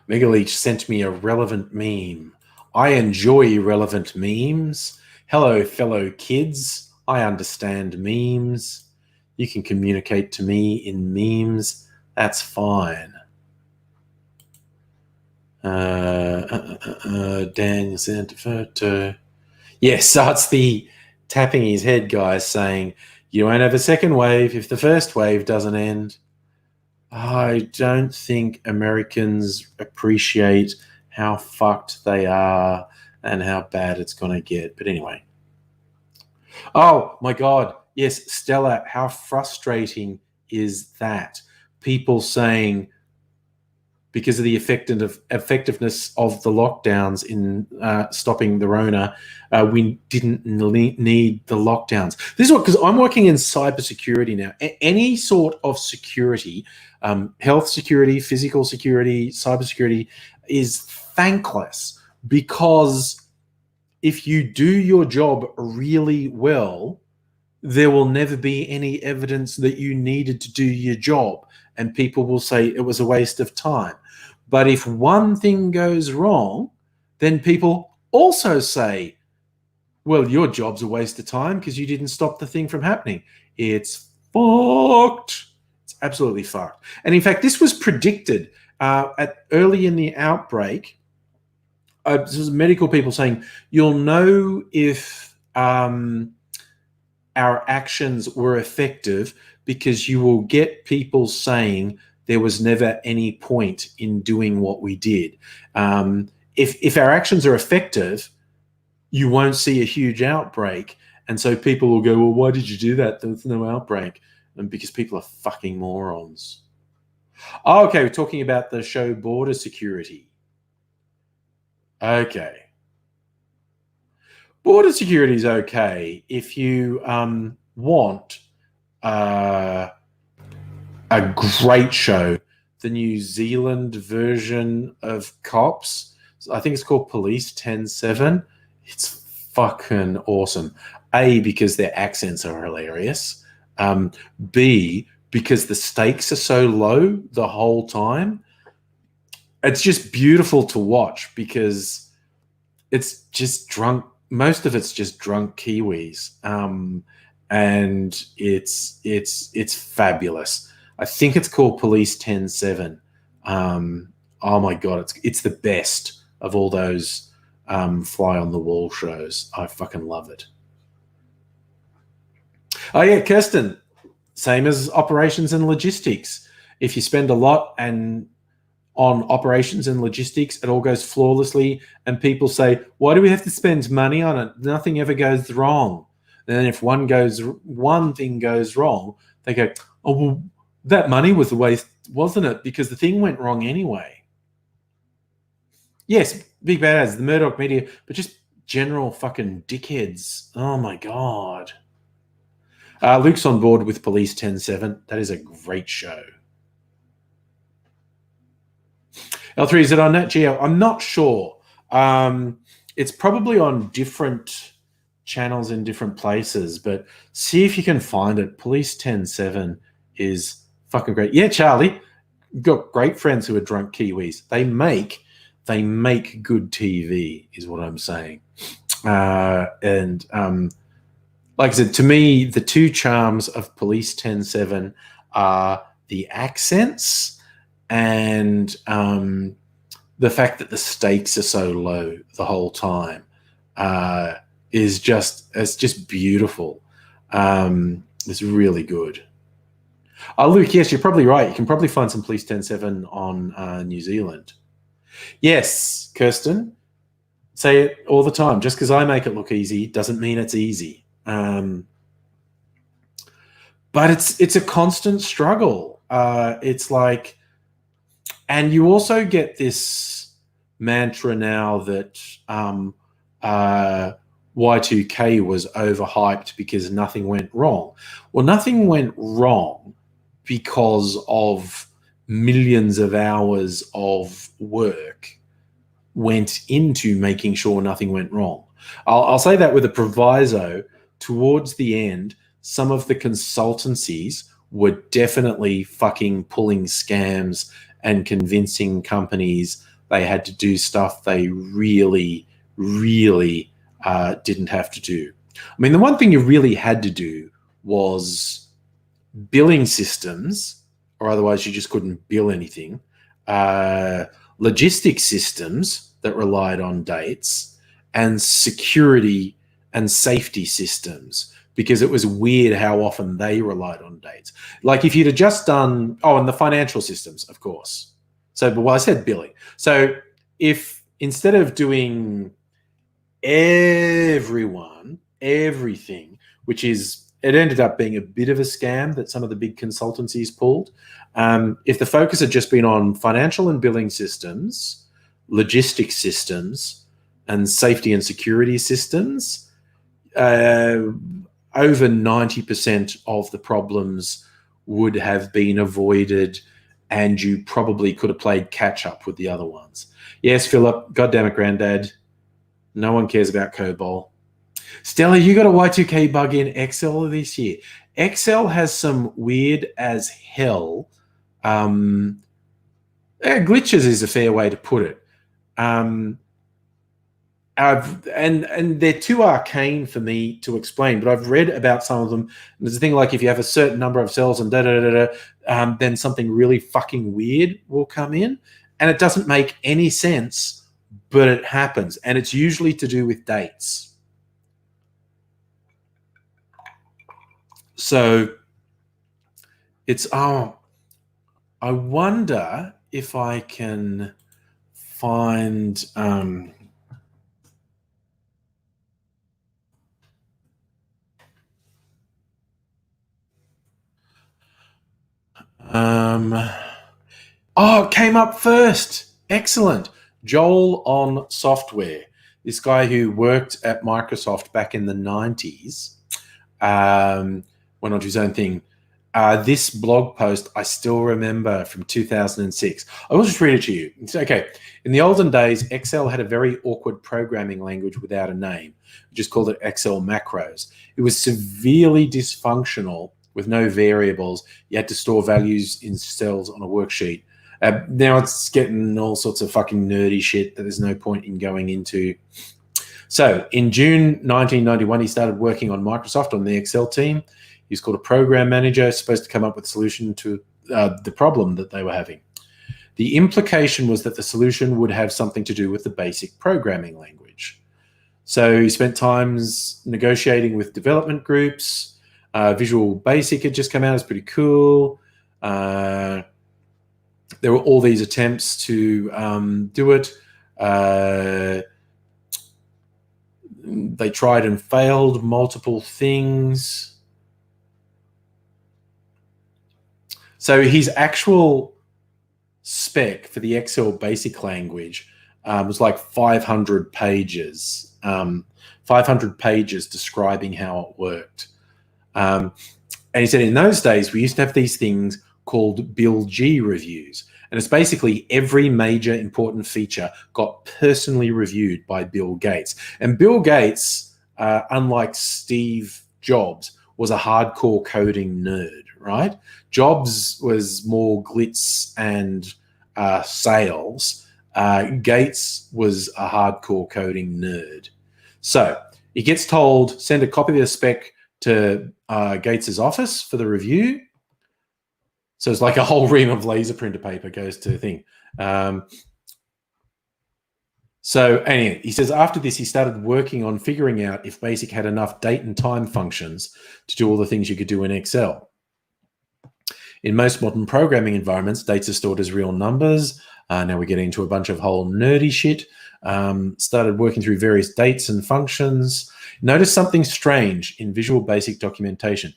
Megaleech sent me a relevant meme. I enjoy relevant memes. Hello, fellow kids. I understand memes. You can communicate to me in memes. That's fine. Dan sent a photo. Yes, so it's the tapping his head guy saying, you won't have a second wave if the first wave doesn't end. I don't think Americans appreciate how fucked they are and how bad it's going to get. But anyway. Oh, my God. Yes, Stella, how frustrating is that? People saying, because of the effectiveness of the lockdowns in stopping the Rona, we didn't need the lockdowns. This is what, because I'm working in cybersecurity now. Any sort of security, health security, physical security, cybersecurity, is thankless, because if you do your job really well, there will never be any evidence that you needed to do your job, and people will say it was a waste of time. But if one thing goes wrong, then people also say, well, your job's a waste of time because you didn't stop the thing from happening. It's fucked. It's absolutely fucked. And in fact, this was predicted early in the outbreak. This was medical people saying, you'll know if our actions were effective because you will get people saying there was never any point in doing what we did. If our actions are effective, you won't see a huge outbreak. And so people will go, well, why did you do that? There's no outbreak. And because people are fucking morons. Oh, okay, we're talking about the show Border Security. Okay. Border Security is okay if you want a great show. The New Zealand version of Cops, I think it's called Police 10-7. It's fucking awesome. A, because their accents are hilarious. B, because the stakes are so low the whole time. It's just beautiful to watch because it's just drunk. Most of it's just drunk Kiwis. And it's fabulous. I think it's called Police 10-7. Oh my God, it's the best of all those fly on the wall shows. I fucking love it. Oh yeah, Kirsten, same as operations and logistics. If you spend a lot on operations and logistics, it all goes flawlessly, and people say, why do we have to spend money on it? Nothing ever goes wrong. And then if one thing goes wrong, they go, oh, well, that money was a waste, wasn't it? Because the thing went wrong anyway. Yes, big bad ads, the Murdoch media, but just general fucking dickheads. Oh my God. Luke's on board with Police 10-7. That is a great show. L3, is it on Nat Geo? I'm not sure. It's probably on different channels in different places, but see if you can find it. Police 10-7 is fucking great. Yeah, Charlie, got great friends who are drunk Kiwis. They make good TV, is what I'm saying. Like I said, to me, the two charms of Police 10-7 are the accents and the fact that the stakes are so low the whole time. It's just beautiful. It's really good. Luke, yes, you're probably right. You can probably find some Police 10-7 on New Zealand. Yes, Kirsten, say it all the time. Just because I make it look easy doesn't mean it's easy. But it's a constant struggle. It's like, and you also get this mantra now that Y2K was overhyped because nothing went wrong. Well, nothing went wrong because of millions of hours of work went into making sure nothing went wrong. I'll say that with a proviso. Towards the end, some of the consultancies were definitely fucking pulling scams and convincing companies they had to do stuff they really, really didn't have to do. I mean, the one thing you really had to do was billing systems, or otherwise you just couldn't bill anything, logistics systems that relied on dates, and security and safety systems, because it was weird how often they relied on dates. Like if you'd have just done, and the financial systems, of course. So, but I said billing. So if instead of doing everything, which is, it ended up being a bit of a scam that some of the big consultancies pulled. If the focus had just been on financial and billing systems, logistics systems, and safety and security systems, over 90% of the problems would have been avoided and you probably could have played catch up with the other ones. Yes, Philip, goddamn it, granddad. No one cares about COBOL. Stella, you got a Y2K bug in Excel this year. Excel has some weird as hell glitches is a fair way to put it. And they're too arcane for me to explain, but I've read about some of them. And there's a thing like if you have a certain number of cells and then something really fucking weird will come in, and it doesn't make any sense, but it happens, and it's usually to do with dates. So it's I wonder if I can find it came up first. Excellent. Joel on software. This guy who worked at Microsoft back in the 90s, went on to his own thing. This blog post I still remember from 2006. I will just read it to you. It's okay. In the olden days, Excel had a very awkward programming language without a name. We just called it Excel macros. It was severely dysfunctional with no variables. You had to store values in cells on a worksheet. Now it's getting all sorts of fucking nerdy shit that there's no point in going into. So in June 1991, he started working on Microsoft on the Excel team. He was called a program manager, supposed to come up with a solution to the problem that they were having. The implication was that the solution would have something to do with the basic programming language. So he spent times negotiating with development groups. Visual Basic had just come out. It's pretty cool. There were all these attempts to do it. They tried and failed multiple things. So his actual spec for the Excel basic language was like 500 pages. 500 pages describing how it worked. And he said in those days, we used to have these things called Bill G reviews. And it's basically every major important feature got personally reviewed by Bill Gates. And Bill Gates, unlike Steve Jobs, was a hardcore coding nerd, right? Jobs was more glitz and sales. Gates was a hardcore coding nerd. So he gets told, send a copy of the spec to Gates's office for the review. So it's like a whole ream of laser printer paper goes to the thing. So anyway, he says after this, he started working on figuring out if BASIC had enough date and time functions to do all the things you could do in Excel. In most modern programming environments, dates are stored as real numbers. Now we're getting into a bunch of whole nerdy shit. Started working through various dates and functions. Notice something strange in Visual Basic documentation.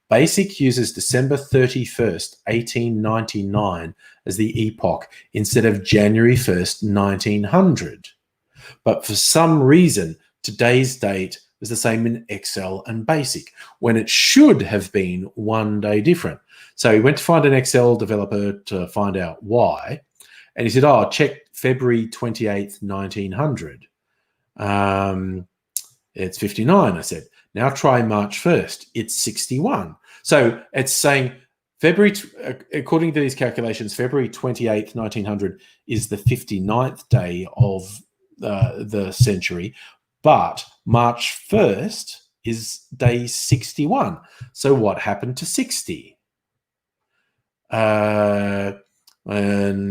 BASIC uses December 31st, 1899 as the epoch instead of January 1st, 1900. But for some reason, today's date was the same in Excel and BASIC, when it should have been one day different. So he went to find an Excel developer to find out why. And he said, oh, check February 28th, 1900. It's 59, I said. Now try March 1st. It's 61. So it's saying February, according to these calculations, February 28th, 1900 is the 59th day of the century, but March 1st is day 61. So what happened to 60? And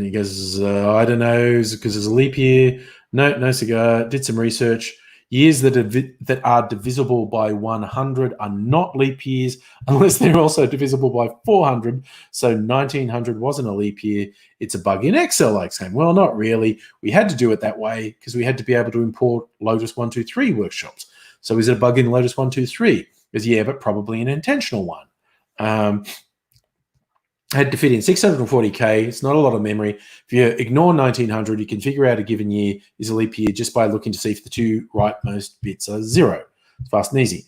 he goes, I don't know, because there's a leap year. No cigar. Did some research. Years that are divisible by 100 are not leap years unless they're also divisible by 400. So 1900 wasn't a leap year. It's a bug in Excel, like saying, well, not really. We had to do it that way because we had to be able to import Lotus 123 workshops. So is it a bug in Lotus 123? Because yeah, but probably an intentional one. Had to fit in 640K. It's not a lot of memory. If you ignore 1900, you can figure out a given year is a leap year just by looking to see if the two rightmost bits are 0. It's fast and easy.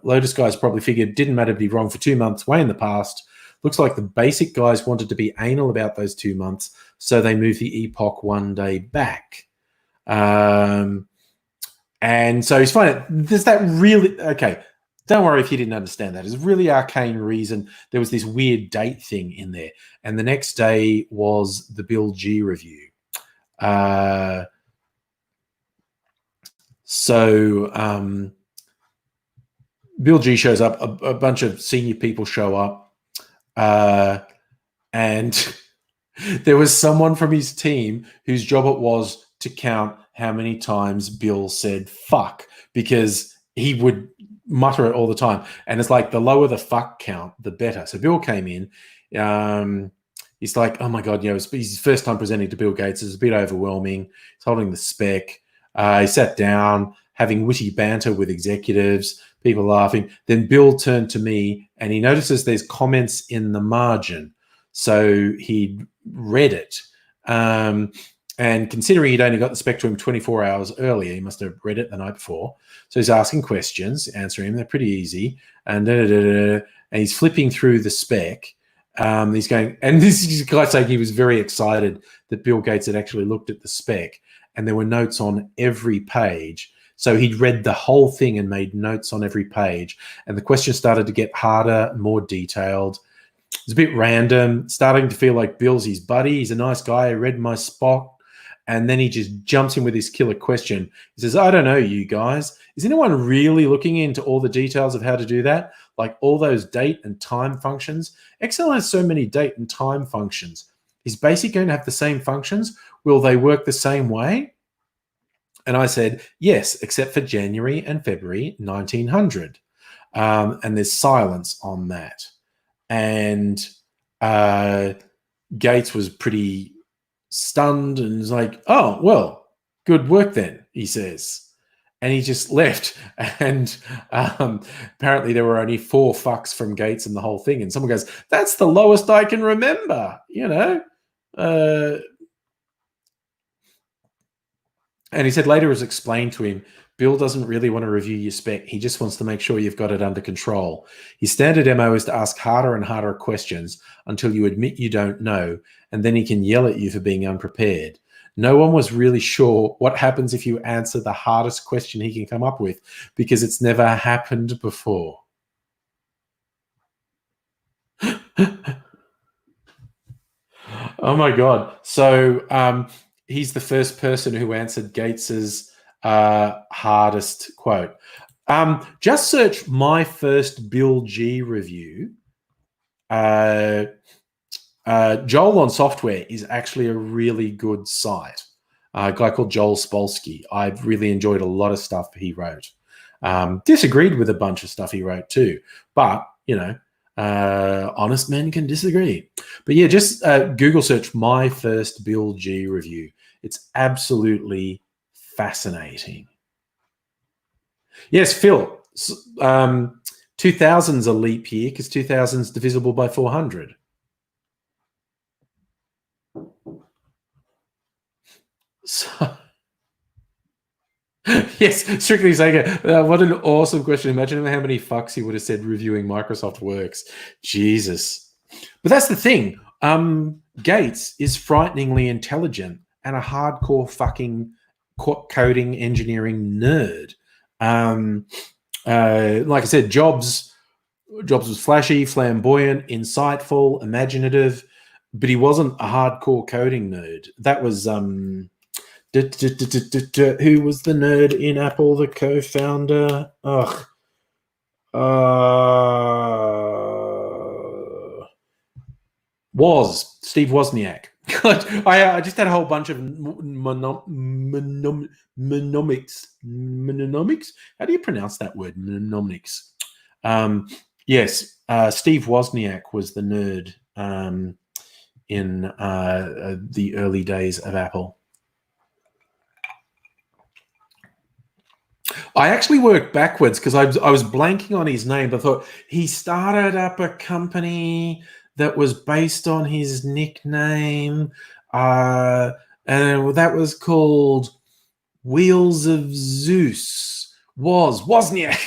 Lotus guys probably figured it didn't matter to be wrong for 2 months way in the past. Looks like the basic guys wanted to be anal about those 2 months, so they moved the epoch one day back. And so he's fine. Does that really... Okay, don't worry if you didn't understand that. It's a really arcane reason. There was this weird date thing in there. And the next day was the Bill G review. So Bill G shows up. A bunch of senior people show up. And there was someone from his team whose job it was to count how many times Bill said fuck, because he would mutter it all the time. And it's like the lower the fuck count, the better. So Bill came in. He's like, oh my God, it's his first time presenting to Bill Gates. It's a bit overwhelming. He's holding the spec. He sat down, having witty banter with executives, people laughing. Then Bill turned to me and he notices there's comments in the margin. So he read it. And considering he'd only got the spec to him 24 hours earlier, he must have read it the night before. So he's asking questions, answering them. They're pretty easy. And he's flipping through the spec. He's going, and this guy saying he was very excited that Bill Gates had actually looked at the spec, and there were notes on every page. So he'd read the whole thing and made notes on every page. And the questions started to get harder, more detailed. It's a bit random, starting to feel like Bill's his buddy. He's a nice guy. I read my spot. And then he just jumps in with this killer question. He says, I don't know, you guys. Is anyone really looking into all the details of how to do that? Like all those date and time functions? Excel has so many date and time functions. Is BASIC going to have the same functions? Will they work the same way? And I said, yes, except for January and February 1900. And there's silence on that. And Gates was pretty stunned and was like, oh, well, good work then, he says. And he just left. And apparently there were only 4 fucks from Gates in the whole thing. And someone goes, that's the lowest I can remember, And he said later it was explained to him, Bill doesn't really want to review your spec. He just wants to make sure you've got it under control. His standard MO is to ask harder and harder questions until you admit you don't know, and then he can yell at you for being unprepared. No one was really sure what happens if you answer the hardest question he can come up with, because it's never happened before. Oh my God. So he's the first person who answered Gates's hardest quote. Just search my first Bill G review. Joel on Software is actually a really good site. A guy called Joel Spolsky. I've really enjoyed a lot of stuff he wrote. Disagreed with a bunch of stuff he wrote too, but honest men can disagree. But yeah, just Google search my first Bill G review. It's absolutely fascinating. Yes, Phil. 2000's a leap year because 2000's divisible by 400. So, yes, Strictly Sega. What an awesome question. Imagine how many fucks he would have said reviewing Microsoft Works. Jesus. But that's the thing. Gates is frighteningly intelligent and a hardcore fucking coding engineering nerd. Like I said, Jobs was flashy, flamboyant, insightful, imaginative, but he wasn't a hardcore coding nerd. That was who was the nerd in Apple, the co-founder? Was Steve Wozniak. I just had a whole bunch of mnemonics. How do you pronounce that word? Mnemonics. Yes, Steve Wozniak was the nerd in the early days of Apple. I actually worked backwards because I was blanking on his name, but I thought he started up a company that was based on his nickname, and that was called Wheels of Zeus. Wozniak.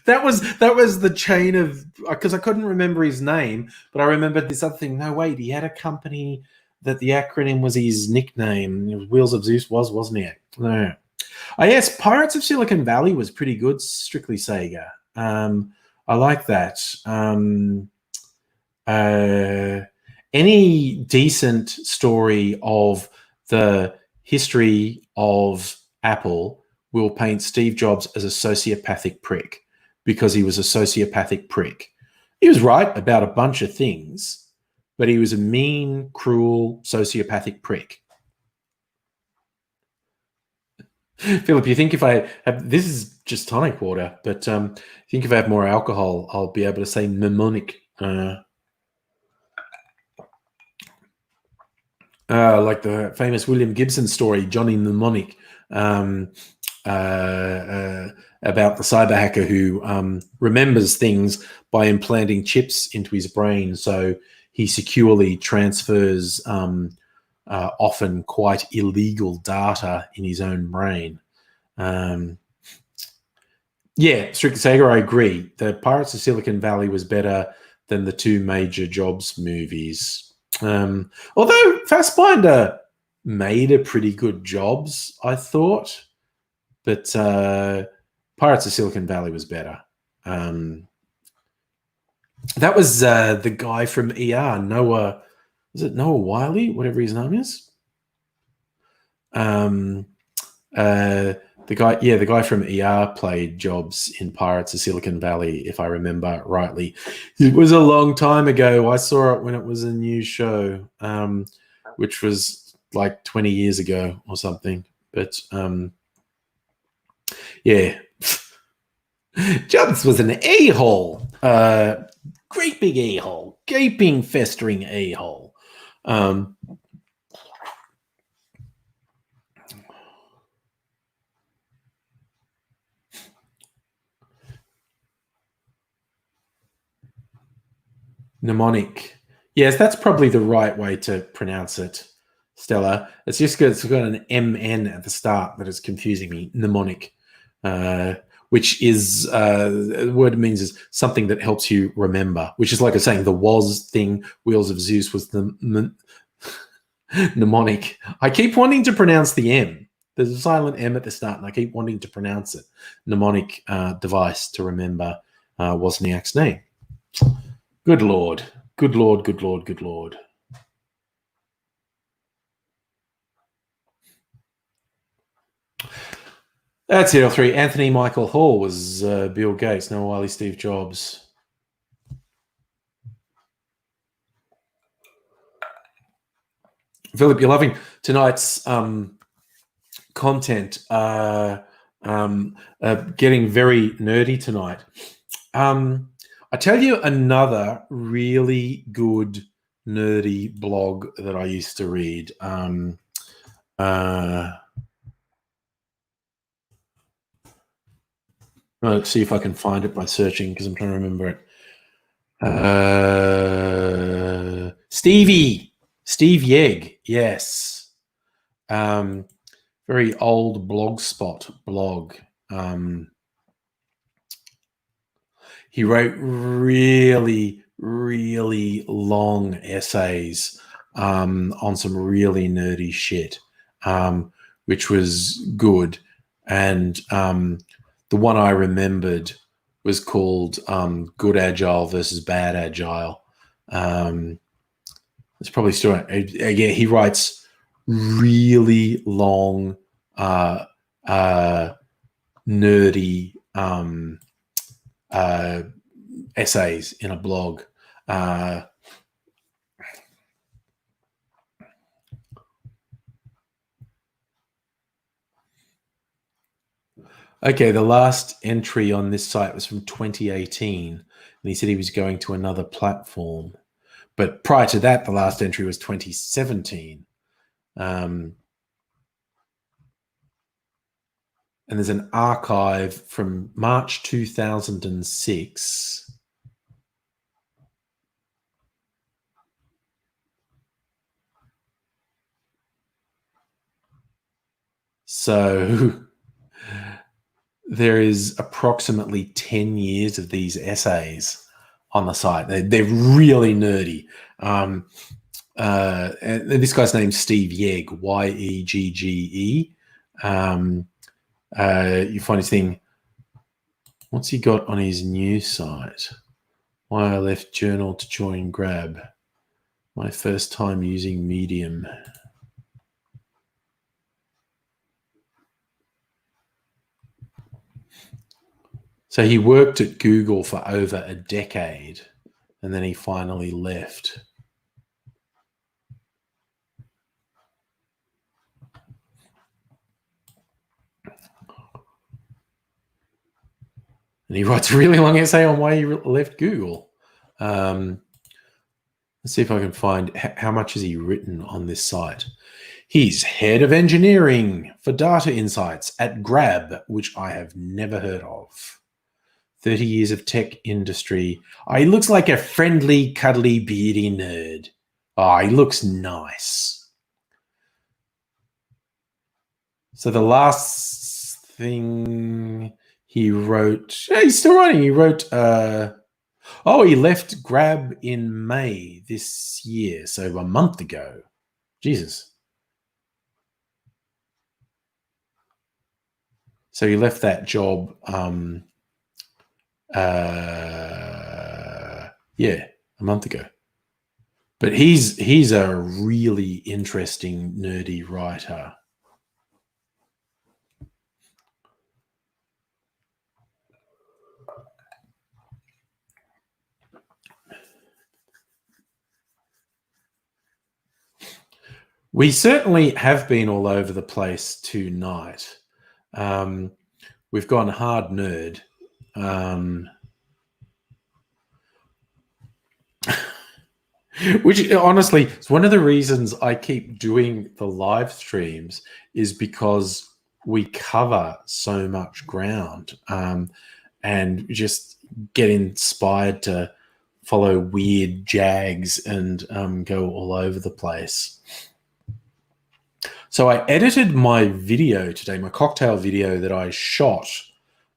That was the chain of, because I couldn't remember his name, but I remembered this other thing. No, wait, he had a company that the acronym was his nickname. It was Wheels of Zeus, wasn't it? No. Oh, yes, Pirates of Silicon Valley was pretty good. Strictly Sega. I like that. Any decent story of the history of Apple will paint Steve Jobs as a sociopathic prick, because he was a sociopathic prick. He was right about a bunch of things, but he was a mean, cruel, sociopathic prick. Philip, you think if I have, this is just tonic water, but you think if I have more alcohol, I'll be able to say mnemonic. Like the famous William Gibson story, Johnny Mnemonic, about the cyber hacker who remembers things by implanting chips into his brain, so he securely transfers often quite illegal data in his own brain. Yeah, Strictly Sega, I agree. The Pirates of Silicon Valley was better than the two major Jobs movies. Although Fassbinder made a pretty good Jobs, I thought, but Pirates of Silicon Valley was better. That was the guy from ER, Noah. Was it Noah Wiley? Whatever his name is. The guy from ER played Jobs in Pirates of Silicon Valley, if I remember rightly. It was a long time ago. I saw it when it was a new show, which was like 20 years ago or something. But yeah, Jobs was an a-hole, great big a-hole, gaping, festering a-hole. Mnemonic. Yes, that's probably the right way to pronounce it, Stella. It's just because it's got an MN at the start that is confusing me. Mnemonic, which is the word it means is something that helps you remember, which is like a saying the was thing, Wheels of Zeus was the mnemonic. I keep wanting to pronounce the M. There's a silent M at the start, and I keep wanting to pronounce it. Mnemonic device to remember Wozniak's name. Good Lord. Good Lord, good Lord, good Lord. That's it, L3. Anthony Michael Hall was Bill Gates. Noah Wiley, Steve Jobs. Philip, you're loving tonight's content. Getting very nerdy tonight. I tell you another really good nerdy blog that I used to read. Let's see if I can find it by searching, because I'm trying to remember it. Steve Yegg, yes. Very old Blogspot blog. He wrote really, really long essays on some really nerdy shit, which was good. And the one I remembered was called Good Agile versus Bad Agile. It's probably still, again, he writes really long, nerdy essays in a blog. Okay, the last entry on this site was from 2018, and he said he was going to another platform. But prior to that, the last entry was 2017. And there's an archive from March 2006. So there is approximately 10 years of these essays on the site. They're really nerdy. And this guy's name's Steve Yegge, Yegge. You find his thing. What's he got on his new site? Why I left Journal to join Grab. My first time using Medium. So he worked at Google for over a decade, and then he finally left. And he writes a really long essay on why he left Google. Let's see if I can find how much has he written on this site. He's head of engineering for data insights at Grab, which I have never heard of. 30 years of tech industry. Oh, he looks like a friendly, cuddly, beardy nerd. Oh, he looks nice. So the last thing he wrote, yeah, he's still writing. He wrote, he left Grab in May this year, so a month ago. Jesus. So he left that job, a month ago. But he's a really interesting, nerdy writer. We certainly have been all over the place tonight. We've gone hard nerd. Which honestly is one of the reasons I keep doing the live streams, is because we cover so much ground and just get inspired to follow weird jags and go all over the place. So I edited my video today, my cocktail video that I shot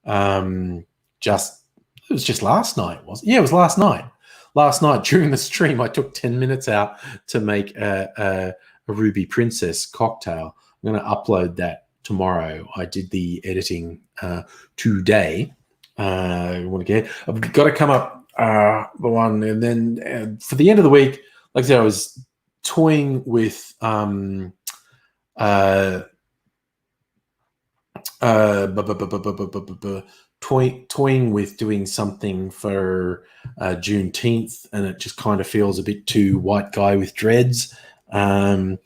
it was just last night, wasn't it? Yeah, it was last night. Last night during the stream, I took 10 minutes out to make a Ruby Princess cocktail. I'm going to upload that tomorrow. I did the editing today. I've got to come up the one, and then for the end of the week, like I said, I was toying with toying with doing something for Juneteenth, and it just kind of feels a bit too white guy with dreads. Friday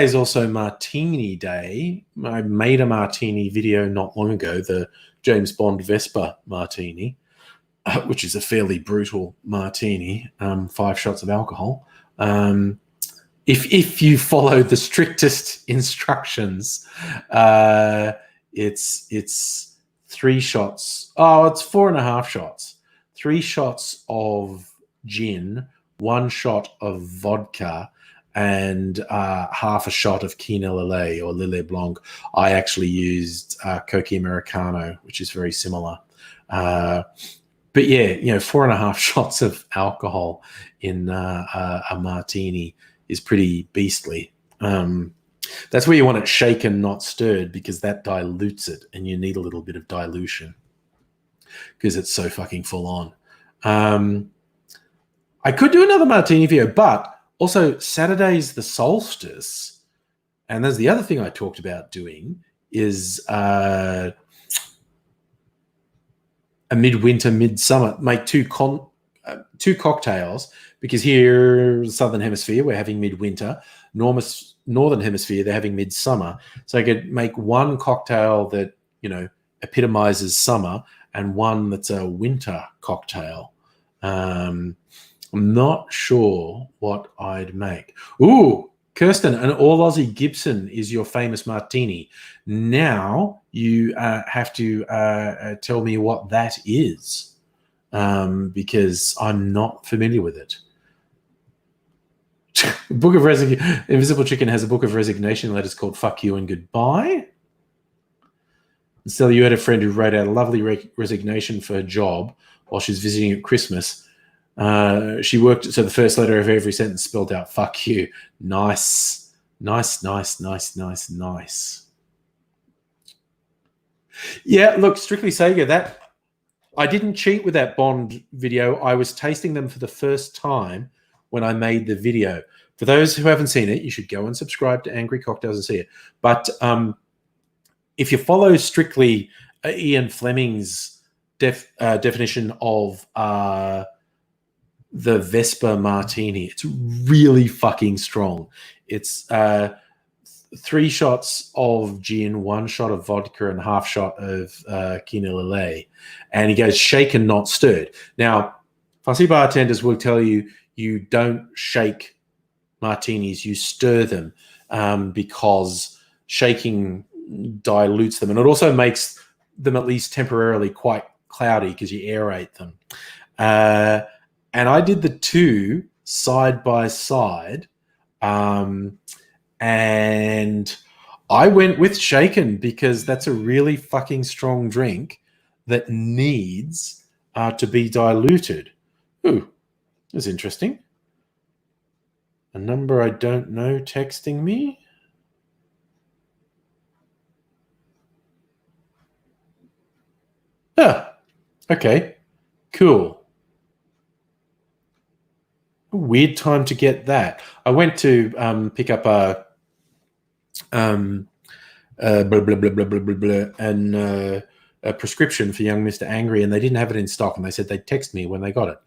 is also Martini Day. I made a martini video not long ago, the James Bond Vespa Martini, which is a fairly brutal martini, 5 shots of alcohol. If you follow the strictest instructions, it's 3 shots. Oh, it's 4.5 shots. 3 shots of gin, 1 shot of vodka, and half a shot of Quina Lillet or Lillet Blanc. I actually used Coca Americano, which is very similar. But yeah, 4.5 shots of alcohol in a martini is pretty beastly. That's where you want it shaken, not stirred, because that dilutes it, and you need a little bit of dilution because it's so fucking full on. I could do another martini video, but also Saturday's the solstice, and there's the other thing I talked about doing is a midwinter, midsummer, make two cocktails, because here in the Southern Hemisphere we're having midwinter, Northern Hemisphere they're having midsummer. So I could make one cocktail that epitomizes summer and one that's a winter cocktail. I'm not sure what I'd make. Ooh, Kirsten, an All Aussie Gibson is your famous martini. Now you have to tell me what that is, because I'm not familiar with it. Invisible Chicken has a book of resignation letters called "Fuck You and Goodbye." Still, you had a friend who wrote out a lovely resignation for her job while she's visiting at Christmas. She worked, so the first letter of every sentence spelled out "fuck you." Nice, nice, nice, nice, nice, nice. Yeah, look, Strictly Sega. That I didn't cheat with that Bond video. I was tasting them for the first time when I made the video. For those who haven't seen it, you should go and subscribe to Angry Cocktails and see it. But if you follow strictly Ian Fleming's definition of the Vesper Martini, it's really fucking strong. It's 3 shots of gin, 1 shot of vodka, and half shot of Quina Lillet. And he goes shaken, not stirred. Now, fussy bartenders will tell you you don't shake martinis, you stir them because shaking dilutes them, and it also makes them at least temporarily quite cloudy because you aerate them. And I did the 2 side by side, and I went with shaken because that's a really fucking strong drink that needs to be diluted. Ooh, that's interesting. A number I don't know texting me. Okay, cool. Weird time to get that. I went to pick up a prescription for young Mr. Angry, and they didn't have it in stock, and they said they'd text me when they got it.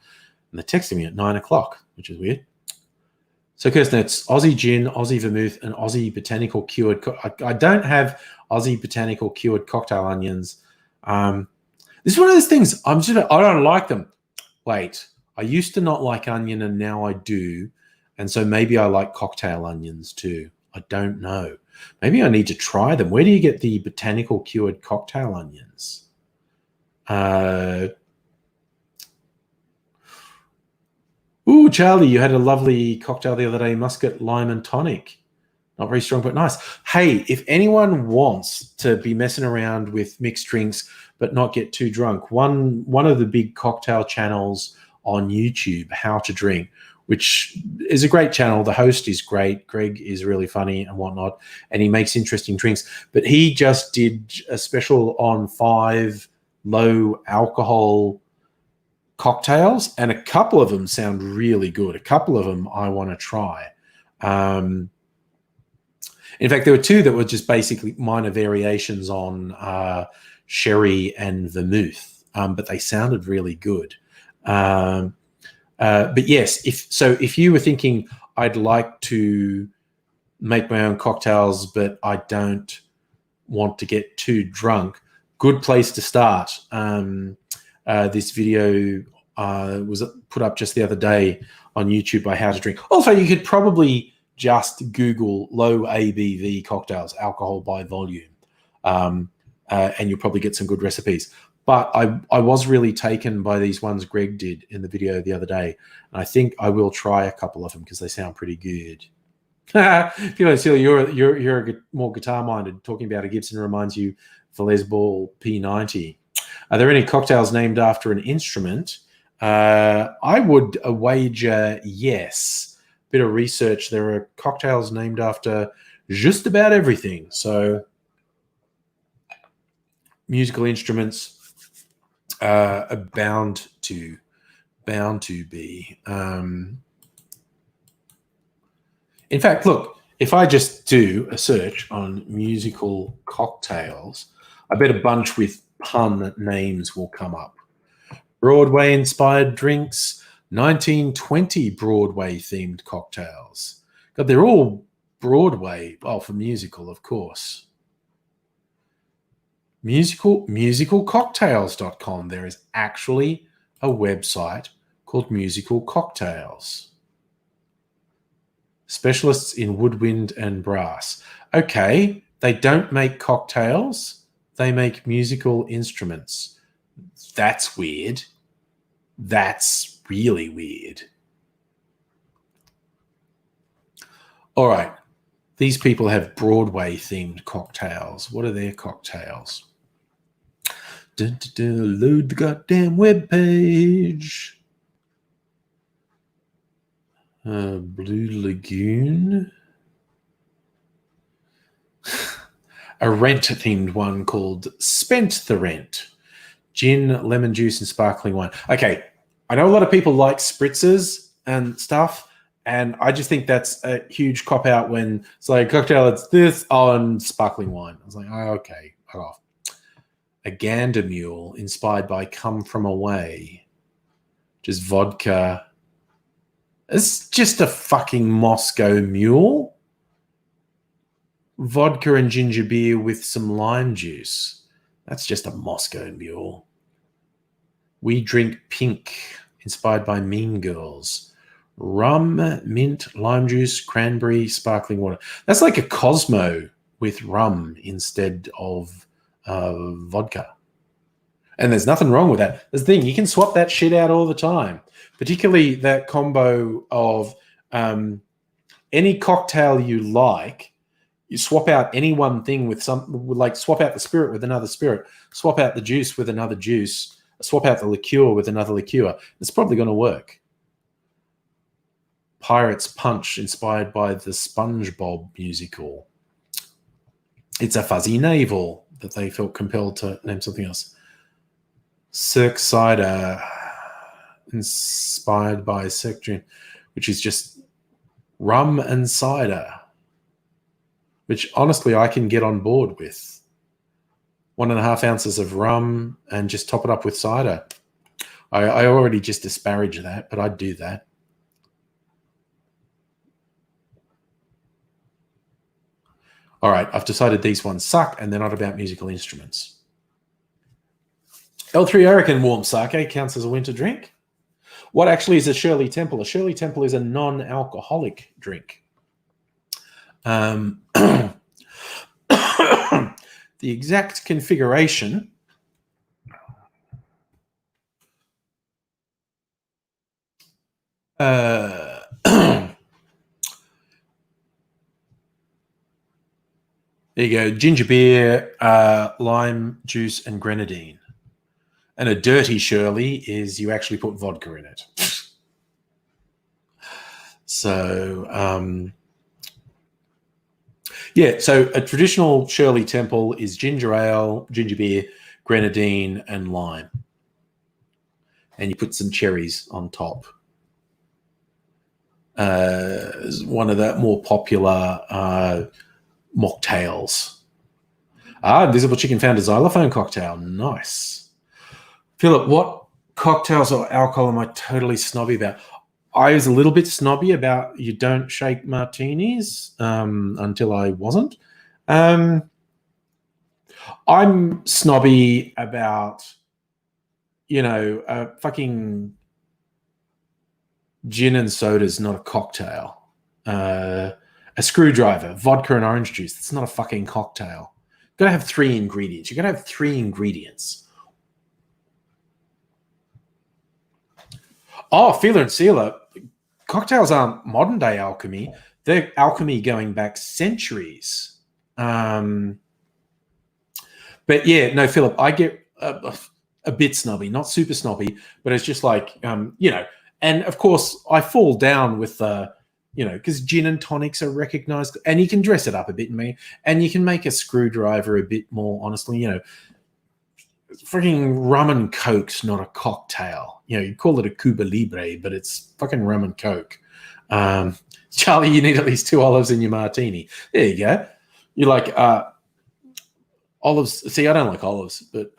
And they texted me at 9 o'clock, which is weird. So, Kirsten, it's Aussie gin, Aussie vermouth, and Aussie botanical cured. I don't have Aussie botanical cured cocktail onions. This is one of those things. I don't like them. Wait, I used to not like onion, and now I do. And so maybe I like cocktail onions too. I don't know. Maybe I need to try them. Where do you get the botanical cured cocktail onions? Ooh, Charlie, you had a lovely cocktail the other day, muscat, lime, and tonic. Not very strong, but nice. Hey, if anyone wants to be messing around with mixed drinks but not get too drunk, one of the big cocktail channels on YouTube, How to Drink, which is a great channel. The host is great. Greg is really funny and whatnot, and he makes interesting drinks. But he just did a special on 5 low alcohol cocktails, and a couple of them sound really good. A couple of them I want to try. In fact, there were 2 that were just basically minor variations on sherry and vermouth, but they sounded really good. But yes, if you were thinking I'd like to make my own cocktails, but I don't want to get too drunk, good place to start. This video was put up just the other day on YouTube by How to Drink. Also, you could probably just Google low ABV cocktails, alcohol by volume, and you'll probably get some good recipes. But I was really taken by these ones Greg did in the video the other day, and I think I will try a couple of them because they sound pretty good. Silly, you're more guitar-minded. Talking about a Gibson reminds you of a Les Paul P90. Are there any cocktails named after an instrument? I would wager yes. Bit of research. There are cocktails named after just about everything. So musical instruments are bound to be. In fact, look, if I just do a search on musical cocktails, I bet a bunch with pun names will come up. Broadway-inspired drinks, 1920 Broadway-themed cocktails. God, they're all Broadway. Oh, for musical, of course. Musicalcocktails.com. There is actually a website called Musical Cocktails. Specialists in woodwind and brass. Okay, they don't make cocktails. They make musical instruments. That's weird. That's really weird. All right. These people have Broadway-themed cocktails. What are their cocktails? Load the goddamn web page. Blue Lagoon. A rent-themed one called Spent the Rent. Gin, lemon juice, and sparkling wine. Okay, I know a lot of people like spritzers and stuff, and I just think that's a huge cop-out when it's like, cocktail, it's this on sparkling wine. I was like, oh, okay, fuck off. A gander mule inspired by Come From Away, which is vodka. It's just a fucking Moscow mule. Vodka and ginger beer with some lime juice. That's just a Moscow mule. We Drink Pink, inspired by Mean Girls. Rum, mint, lime juice, cranberry, sparkling water. That's like a Cosmo with rum instead of vodka. And there's nothing wrong with that. There's the thing, you can swap that shit out all the time, particularly that combo of any cocktail you like. You swap out any one thing with like swap out the spirit with another spirit, swap out the juice with another juice, swap out the liqueur with another liqueur. It's probably going to work. Pirates Punch, inspired by the SpongeBob musical. It's a fuzzy navel that they felt compelled to name something else. Cirque Cider, inspired by Cirque, which is just rum and cider, which honestly I can get on board with. 1.5 ounces of rum and just top it up with cider. I already just disparage that, but I'd do that. All right, I've decided these ones suck and they're not about musical instruments. L3 Hurricane warm sake counts as a winter drink. What actually is a Shirley Temple? A Shirley Temple is a non-alcoholic drink. The exact configuration there you go. Ginger beer, lime juice, and grenadine. And a dirty Shirley is you actually put vodka in it. So, yeah, so a traditional Shirley Temple is ginger ale, ginger beer, grenadine, and lime. And you put some cherries on top. One of the more popular mocktails. Invisible Chicken found a xylophone cocktail. Nice. Philip, what cocktails or alcohol am I totally snobby about? I was a little bit snobby about you don't shake martinis until I wasn't. I'm snobby about, fucking gin and soda is not a cocktail. A screwdriver, vodka and orange juice, that's not a fucking cocktail. You've got to have 3 ingredients. You've got to have 3 ingredients. Oh, Feeler and Sealer. Cocktails aren't modern day alchemy. They're alchemy going back centuries. But yeah, no, Philip, I get a bit snobby, not super snobby, but it's just like, and of course I fall down with because gin and tonics are recognized and you can dress it up a bit, and you can make a screwdriver a bit more, honestly, freaking rum and coke's not a cocktail. You call it a Cuba Libre, but it's fucking rum and coke. Charlie, you need at least 2 olives in your martini. There you go. You like olives. See, I don't like olives, but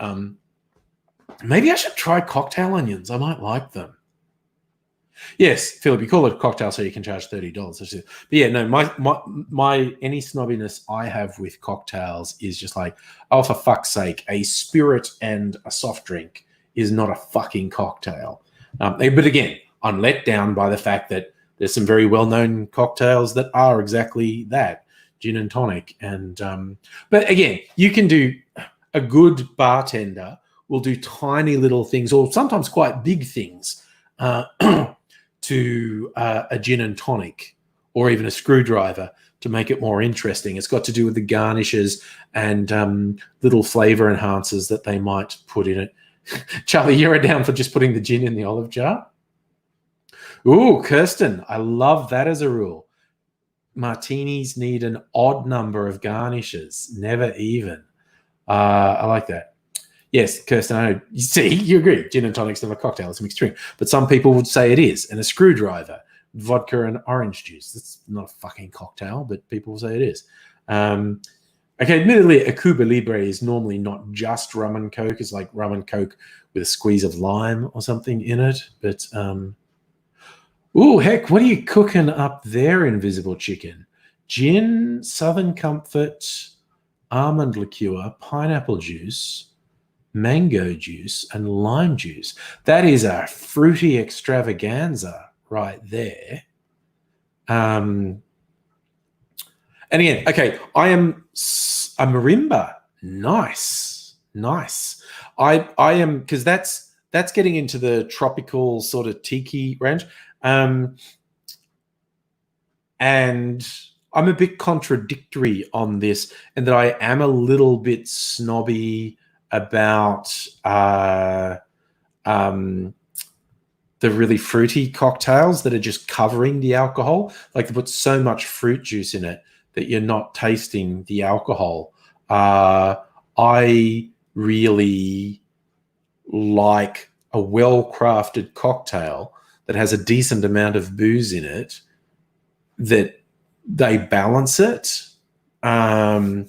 maybe I should try cocktail onions. I might like them. Yes, Philip, you call it a cocktail so you can charge $30. But yeah, no, my any snobbiness I have with cocktails is just like, oh, for fuck's sake, a spirit and a soft drink is not a fucking cocktail. But again, I'm let down by the fact that there's some very well-known cocktails that are exactly that, gin and tonic. And but again, you can do, a good bartender will do tiny little things or sometimes quite big things to a gin and tonic or even a screwdriver to make it more interesting. It's got to do with the garnishes and little flavor enhancers that they might put in it. Charlie, you're down for just putting the gin in the olive jar? Ooh, Kirsten, I love that as a rule. Martinis need an odd number of garnishes, never even. I like that. Yes, Kirsten, I know. You see, you agree. Gin and tonic's not a cocktail, it's a mixed drink. But some people would say it is. And a screwdriver, vodka and orange juice. That's not a fucking cocktail, but people will say it is. Okay, admittedly, a Cuba Libre is normally not just rum and Coke. It's like rum and Coke with a squeeze of lime or something in it. But, ooh, heck, what are you cooking up there, Invisible Chicken? Gin, Southern Comfort, almond liqueur, pineapple juice, mango juice, and lime juice. That is a fruity extravaganza right there. And again, okay, I am a marimba. Nice. I am, because that's getting into the tropical sort of tiki range. And I'm a bit contradictory on this, and that I am a little bit snobby about the really fruity cocktails that are just covering the alcohol. Like they put so much fruit juice in it that you're not tasting the alcohol. I really like a well-crafted cocktail that has a decent amount of booze in it, that they balance it. I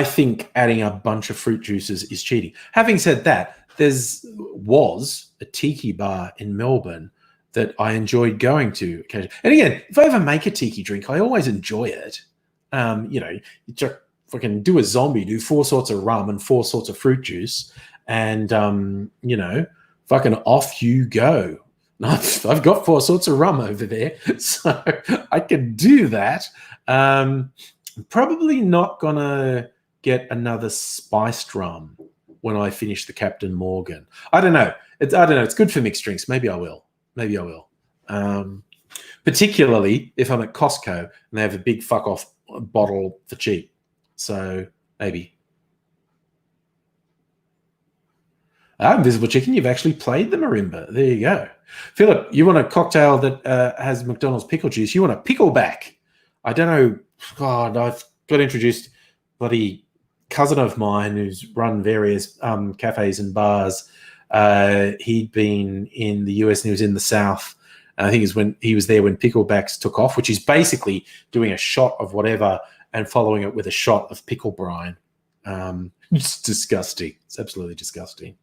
think adding a bunch of fruit juices is cheating. Having said that, was a tiki bar in Melbourne that I enjoyed going to occasionally. And again, if I ever make a tiki drink, I always enjoy it. You just fucking do a zombie, do 4 sorts of rum and 4 sorts of fruit juice, and fucking off you go. I've got 4 sorts of rum over there, so I can do that. Probably not gonna get another spiced rum when I finish the Captain Morgan. I don't know. It's good for mixed drinks. Maybe I will. Particularly if I'm at Costco and they have a big fuck off bottle for cheap. So maybe. Invisible Chicken, you've actually played the marimba. There you go. Philip, you want a cocktail that has McDonald's pickle juice. You want a pickleback. I don't know. God, I've got introduced bloody cousin of mine who's run various cafes and bars. He'd been in the US and he was in the South. I think it's when he was there when picklebacks took off, which is basically doing a shot of whatever and following it with a shot of pickle brine. It's disgusting. It's absolutely disgusting.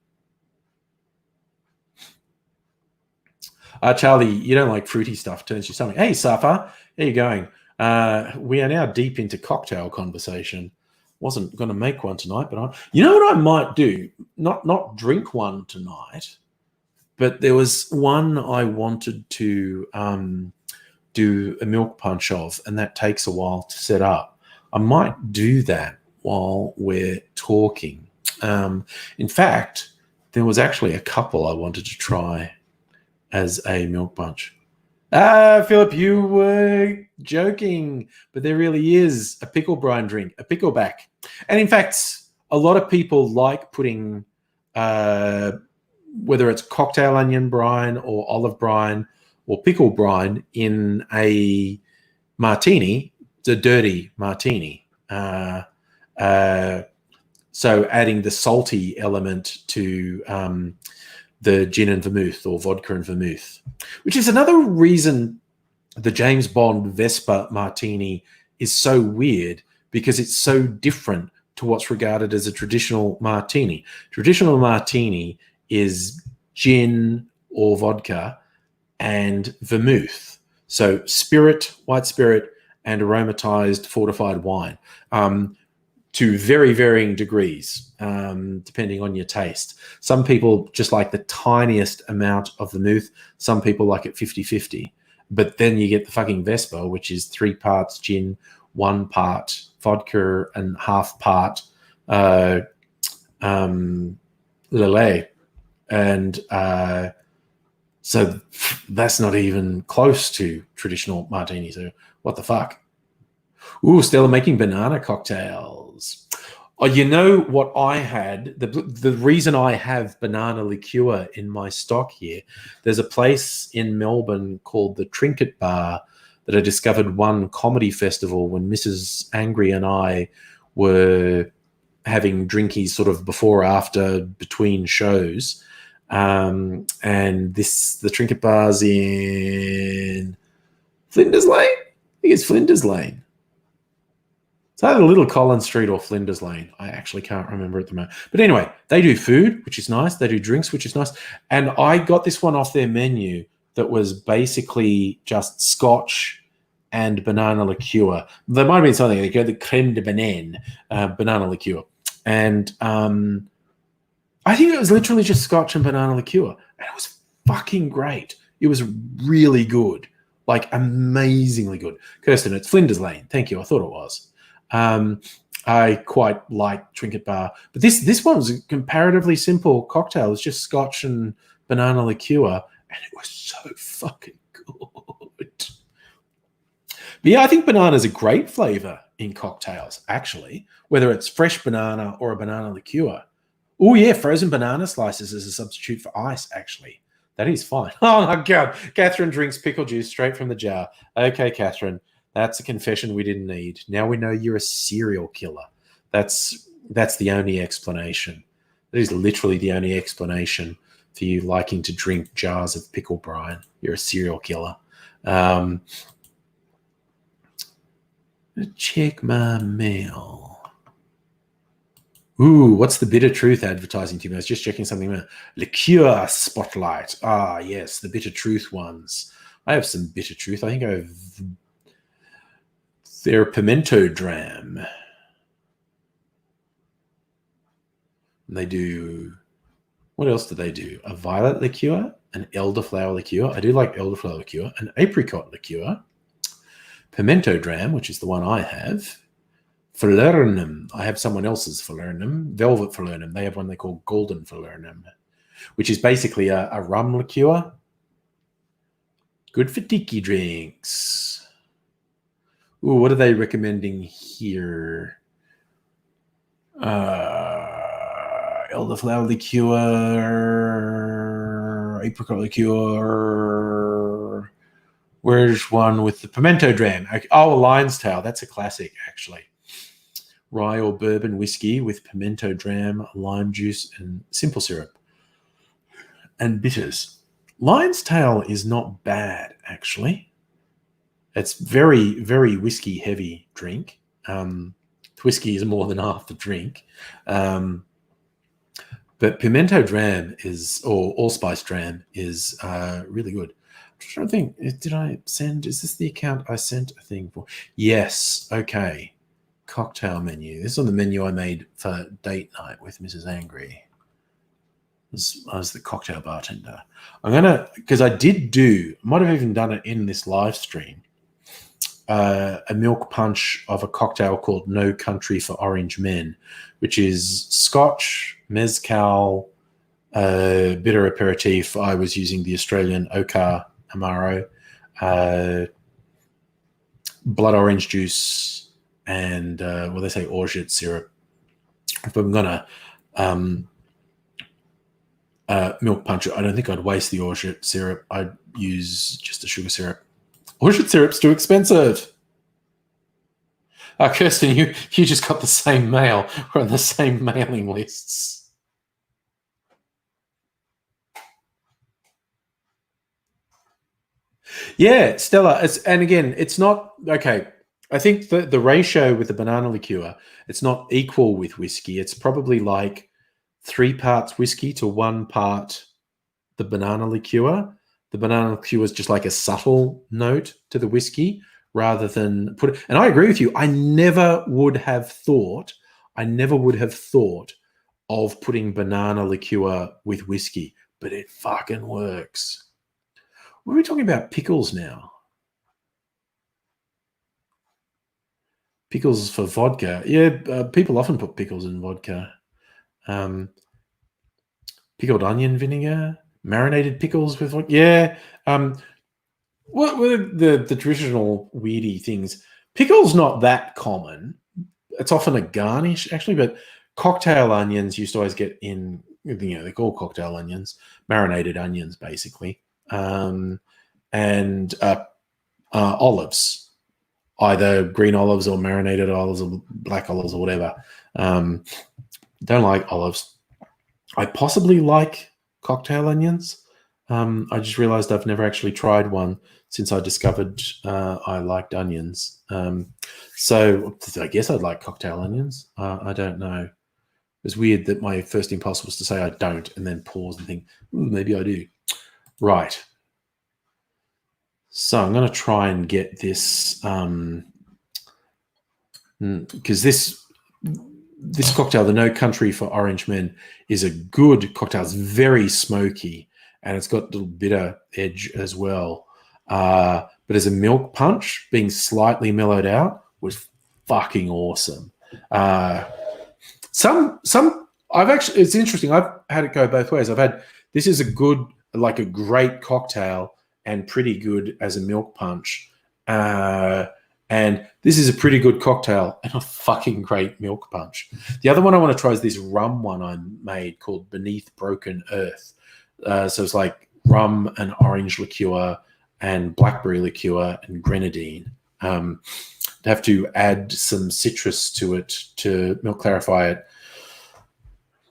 Charlie, you don't like fruity stuff. Turns your stomach. Hey, Safa, how you going? We are now deep into cocktail conversation. Wasn't going to make one tonight, but you know what I might do? Not drink one tonight, but there was one I wanted to do a milk punch of, and that takes a while to set up. I might do that while we're talking. In fact, there was actually a couple I wanted to try as a milk punch. Philip, you were joking, but there really is a pickle brine drink, a pickleback. And in fact, a lot of people like putting, whether it's cocktail onion brine or olive brine or pickle brine in a martini, it's a dirty martini. So adding the salty element to the gin and vermouth or vodka and vermouth, which is another reason the James Bond Vesper martini is so weird, because it's so different to what's regarded as a traditional martini. Traditional martini is gin or vodka and vermouth. So spirit, white spirit, and aromatized fortified wine. To very varying degrees, depending on your taste. Some people just like the tiniest amount of vermouth. Some people like it 50-50. But then you get the fucking Vesper, which is 3 parts gin, 1 part vodka, and half part Lillet. And so that's not even close to traditional martini. So What the fuck? Ooh, Stella making banana cocktails. Oh, you know what I had? The reason I have banana liqueur in my stock here, there's a place in Melbourne called the Trinket Bar that I discovered one comedy festival when Mrs. Angry and I were having drinkies sort of before or after between shows. And the Trinket Bar's in Flinders Lane? I think it's Flinders Lane. It's either Little Collins Street or Flinders Lane. I actually can't remember at the moment. But anyway, they do food, which is nice. They do drinks, which is nice. And I got this one off their menu that was basically just scotch and banana liqueur. There might have been something like the creme de banane, banana liqueur. And I think it was literally just scotch and banana liqueur. And it was fucking great. It was really good. Like, amazingly good. Kirsten, it's Flinders Lane. Thank you. I thought it was. I quite like Trinket Bar, but this one was a comparatively simple cocktail. It's just scotch and banana liqueur, and it was so fucking good. But yeah, I think banana is a great flavor in cocktails, actually, whether it's fresh banana or a banana liqueur. Oh yeah, frozen banana slices as a substitute for ice, actually. That is fine. Oh my God. Catherine drinks pickle juice straight from the jar. Okay, Catherine. That's a confession we didn't need. Now we know you're a serial killer. That's the only explanation. That is literally the only explanation for you liking to drink jars of pickle brine. You're a serial killer. Check my mail. Ooh, what's the Bitter Truth advertising team? I was just checking something out. Liqueur Spotlight. Ah, yes, the Bitter Truth ones. I have some Bitter Truth. I think I have their Pimento Dram. They do, what else do they do? A violet liqueur, an elderflower liqueur. I do like elderflower liqueur, an apricot liqueur, Pimento Dram, which is the one I have, Falernum. I have someone else's Falernum, Velvet Falernum. They have one they call Golden Falernum, which is basically a rum liqueur. Good for tiki drinks. Ooh, what are they recommending here? Elderflower liqueur, apricot liqueur. Where's one with the Pimento Dram? Oh, Lion's Tail. That's a classic, actually. Rye or bourbon whiskey with pimento dram, lime juice, and simple syrup. And bitters. Lion's Tail is not bad, actually. It's very, very whiskey heavy drink. Whiskey is more than half the drink. But pimento dram is, or allspice dram is really good. I'm trying to think, did I send, is this the account I sent a thing for? Yes, okay. Cocktail menu. This is on the menu I made for date night with Mrs. Angry. I was the cocktail bartender. I'm going to, because I might have even done it in this live stream, a milk punch of a cocktail called No Country for Orange Men, which is scotch, mezcal, bitter aperitif. I was using the Australian Oka Amaro, blood orange juice, and they say orgeat syrup. If I'm gonna milk punch it, I don't think I'd waste the orgeat syrup. I'd use just the sugar syrup. Orgeat syrup's too expensive. Kirsten, you just got the same mail. We're on the same mailing lists. Yeah, Stella. And again, it's not okay. I think the ratio with the banana liqueur, it's not equal with whiskey. It's probably like 3 parts whiskey to 1 part the banana liqueur. The banana liqueur is just like a subtle note to the whiskey rather than put it. And I agree with you. I never would have thought of putting banana liqueur with whiskey, but it fucking works. What are we talking about? Pickles now. Pickles for vodka. Yeah, people often put pickles in vodka. Pickled onion vinegar, marinated pickles with vodka. Yeah. what were the traditional weirdy things? Pickle's not that common. It's often a garnish, actually, but cocktail onions used to always get in, they're called cocktail onions, marinated onions, basically. And olives, either green olives or marinated olives or black olives or whatever. Don't like olives. I possibly like cocktail onions. I just realized I've never actually tried one since I discovered I liked onions. So I guess I'd like cocktail onions. I don't know. It's weird that my first impulse was to say I don't and then pause and think, maybe I do. Right. So I'm going to try and get this, because this cocktail, the No Country for Orange Men, is a good cocktail. It's very smoky and it's got a little bitter edge as well. But as a milk punch, being slightly mellowed out was fucking awesome. It's interesting. I've had it go both ways. This is a great cocktail and pretty good as a milk punch. And this is a pretty good cocktail and a fucking great milk punch. The other one I want to try is this rum one I made called Beneath Broken Earth. So it's like rum and orange liqueur and blackberry liqueur and grenadine. Have to add some citrus to it to milk clarify it.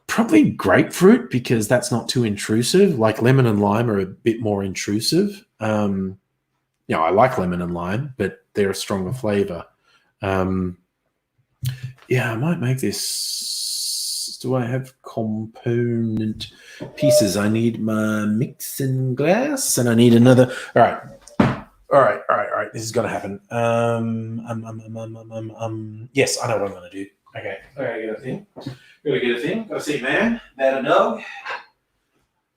Probably grapefruit, because that's not too intrusive. Like lemon and lime are a bit more intrusive. I like lemon and lime, but they're a stronger flavor. I might make this. Do I have component pieces? I need my mixing glass, and I need another. All right. This is gonna happen. Yes, I know what I'm gonna do. Okay, get a thing. Gotta see, man. That a dog.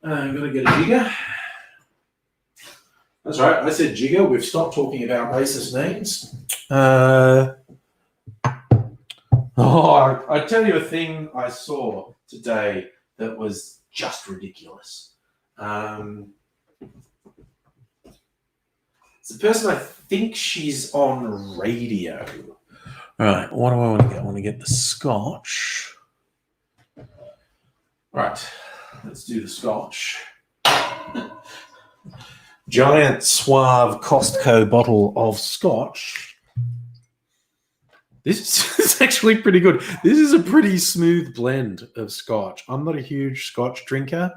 I'm gonna get a jigger. That's right. I said jigger. We've stopped talking about racist names. I tell you a thing I saw today that was just ridiculous. It's a person, I think she's on radio. All right, what do I want to get? I want to get the scotch. Right, let's do the scotch. Giant suave Costco bottle of scotch. This is actually pretty good. This is a pretty smooth blend of scotch. I'm not a huge scotch drinker,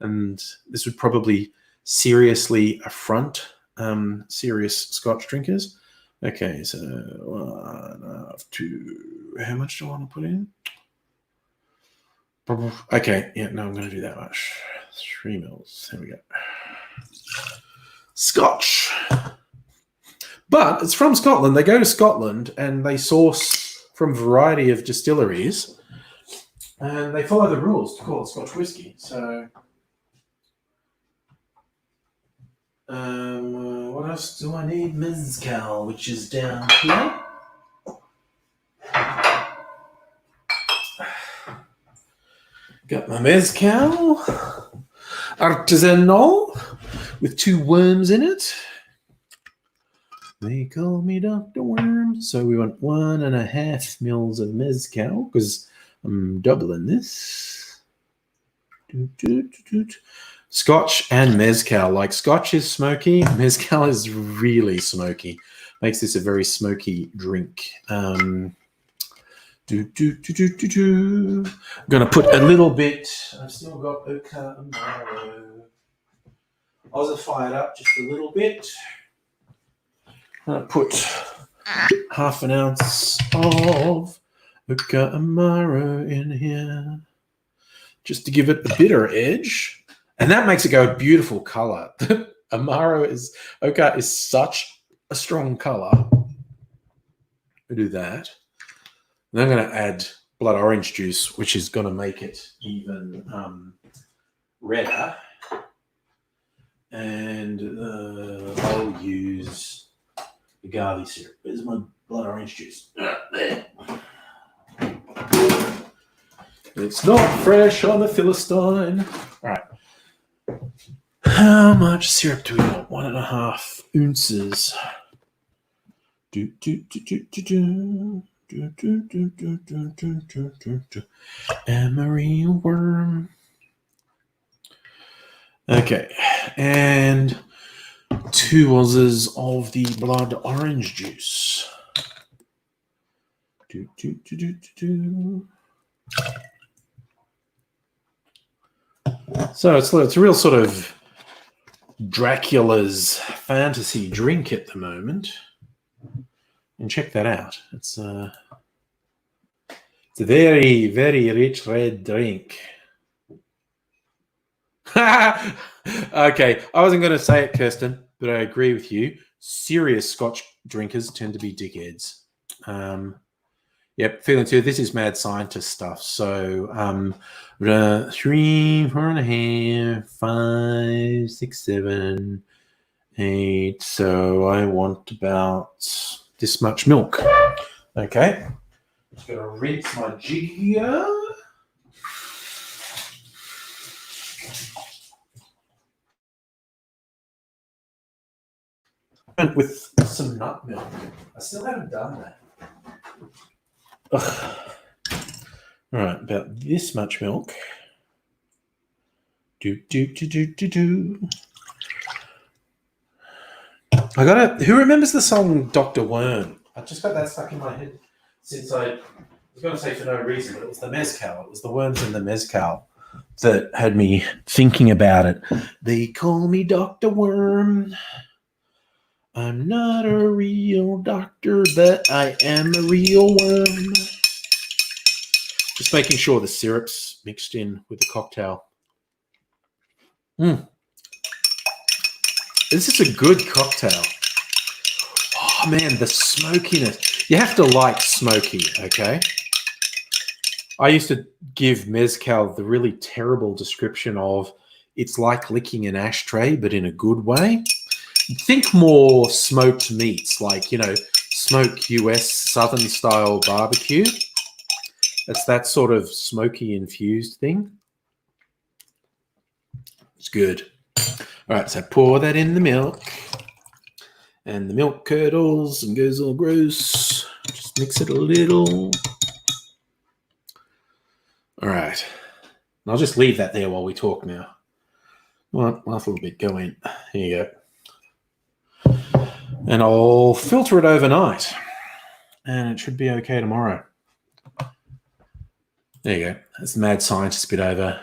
and this would probably seriously affront serious scotch drinkers. Okay, so 1, 2. How much do I want to put in? Okay, I'm going to do that much. 3 mils. There we go. Scotch. But it's from Scotland. They go to Scotland and they source from a variety of distilleries, and they follow the rules to call it Scotch whiskey. So, what else do I need? Mezcal, which is down here. Got my mezcal, artisanal, with 2 worms in it. They call me Dr. Worm. So we want 1.5 mils of mezcal, because I'm doubling this. Scotch and mezcal. Like, Scotch is smoky, mezcal is really smoky. Makes this a very smoky drink. I'm gonna put a little bit. I've still got Oka Amaro. I'll just fire it up just a little bit. I'm gonna put 1/2 ounce of Oka Amaro in here, just to give it a bitter edge, and that makes it go a beautiful color. Oka is such a strong color. We do that. And I'm going to add blood orange juice, which is going to make it even redder. And I'll use agave syrup. Where's my blood orange juice? There. It's not fresh on the Philistine. All right. How much syrup do we want? 1.5 ounces. Emery worm. Okay, and 2 ounces of the blood orange juice. So it's a real sort of Dracula's fantasy drink at the moment. And check that out. It's a very, very rich red drink. Okay, I wasn't going to say it, Kirsten, but I agree with you. Serious Scotch drinkers tend to be dickheads. Yep, feeling too. This is mad scientist stuff. So 3, 4.5, 5, 6, 7, 8. So I want about this much milk. Okay. Just going to rinse my jig here. With some nut milk. I still haven't done that. Ugh. All right, about this much milk. I got it. Who remembers the song Dr. Worm? I just got that stuck in my head since I was going to say for no reason, but it was the mezcal. It was the worms in the mezcal that had me thinking about it. They call me Dr. Worm. I'm not a real doctor, but I am a real worm. Just making sure the syrup's mixed in with the cocktail. This is a good cocktail. Oh, man, the smokiness. You have to like smoky, okay? I used to give mezcal the really terrible description of it's like licking an ashtray, but in a good way. Think more smoked meats, like, smoked US Southern style barbecue. It's that sort of smoky infused thing. It's good. All right, so pour that in the milk. And the milk curdles and goes all gross. Just mix it a little. All right. I'll just leave that there while we talk now. Well, last little bit, go in. Here you go. And I'll filter it overnight. And it should be okay tomorrow. There you go. That's the mad scientist bit over.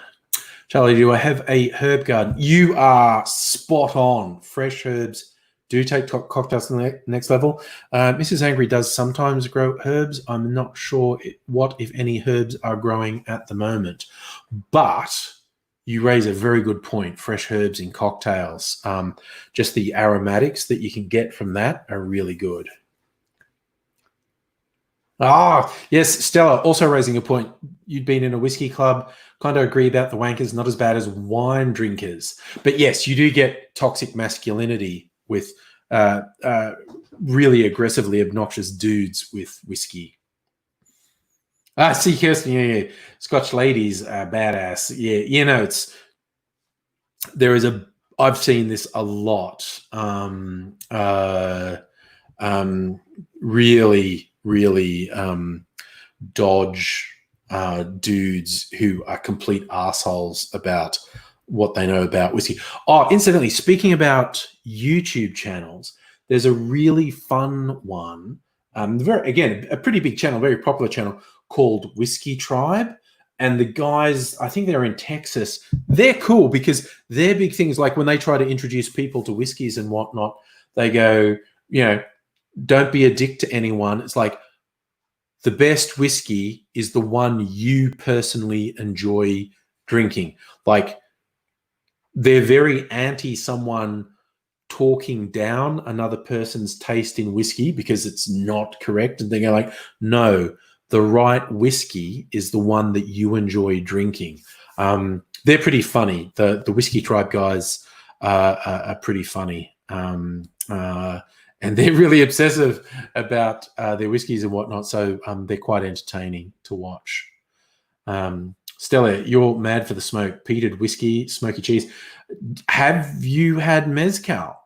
Charlie, do I have a herb garden? You are spot on. Fresh herbs do take cocktails to the next level. Mrs. Angry does sometimes grow herbs. I'm not sure what, if any, herbs are growing at the moment. But you raise a very good point. Fresh herbs in cocktails. Just the aromatics that you can get from that are really good. Ah, yes, Stella, also raising a point. You'd been in a whiskey club. Kind of agree about the wankers, not as bad as wine drinkers. But yes, you do get toxic masculinity with really aggressively obnoxious dudes with whiskey. See, Kirsten, yeah. Scotch ladies are badass. Yeah, I've seen this a lot. Really dodge dudes who are complete assholes about what they know about whiskey. Oh, incidentally, speaking about YouTube channels, there's a really fun one. Again, a pretty big channel, very popular channel called Whiskey Tribe. And the guys, I think they're in Texas. They're cool because their big things, like when they try to introduce people to whiskeys and whatnot, they go, don't be a dick to anyone. It's like the best whiskey is the one you personally enjoy drinking. Like they're very anti someone talking down another person's taste in whiskey because it's not correct. And they go like, no, the right whiskey is the one that you enjoy drinking. They're pretty funny. The Whiskey Tribe guys are pretty funny. And they're really obsessive about their whiskeys and whatnot. So they're quite entertaining to watch. Stella, you're mad for the smoke. Peated whiskey, smoky cheese. Have you had mezcal,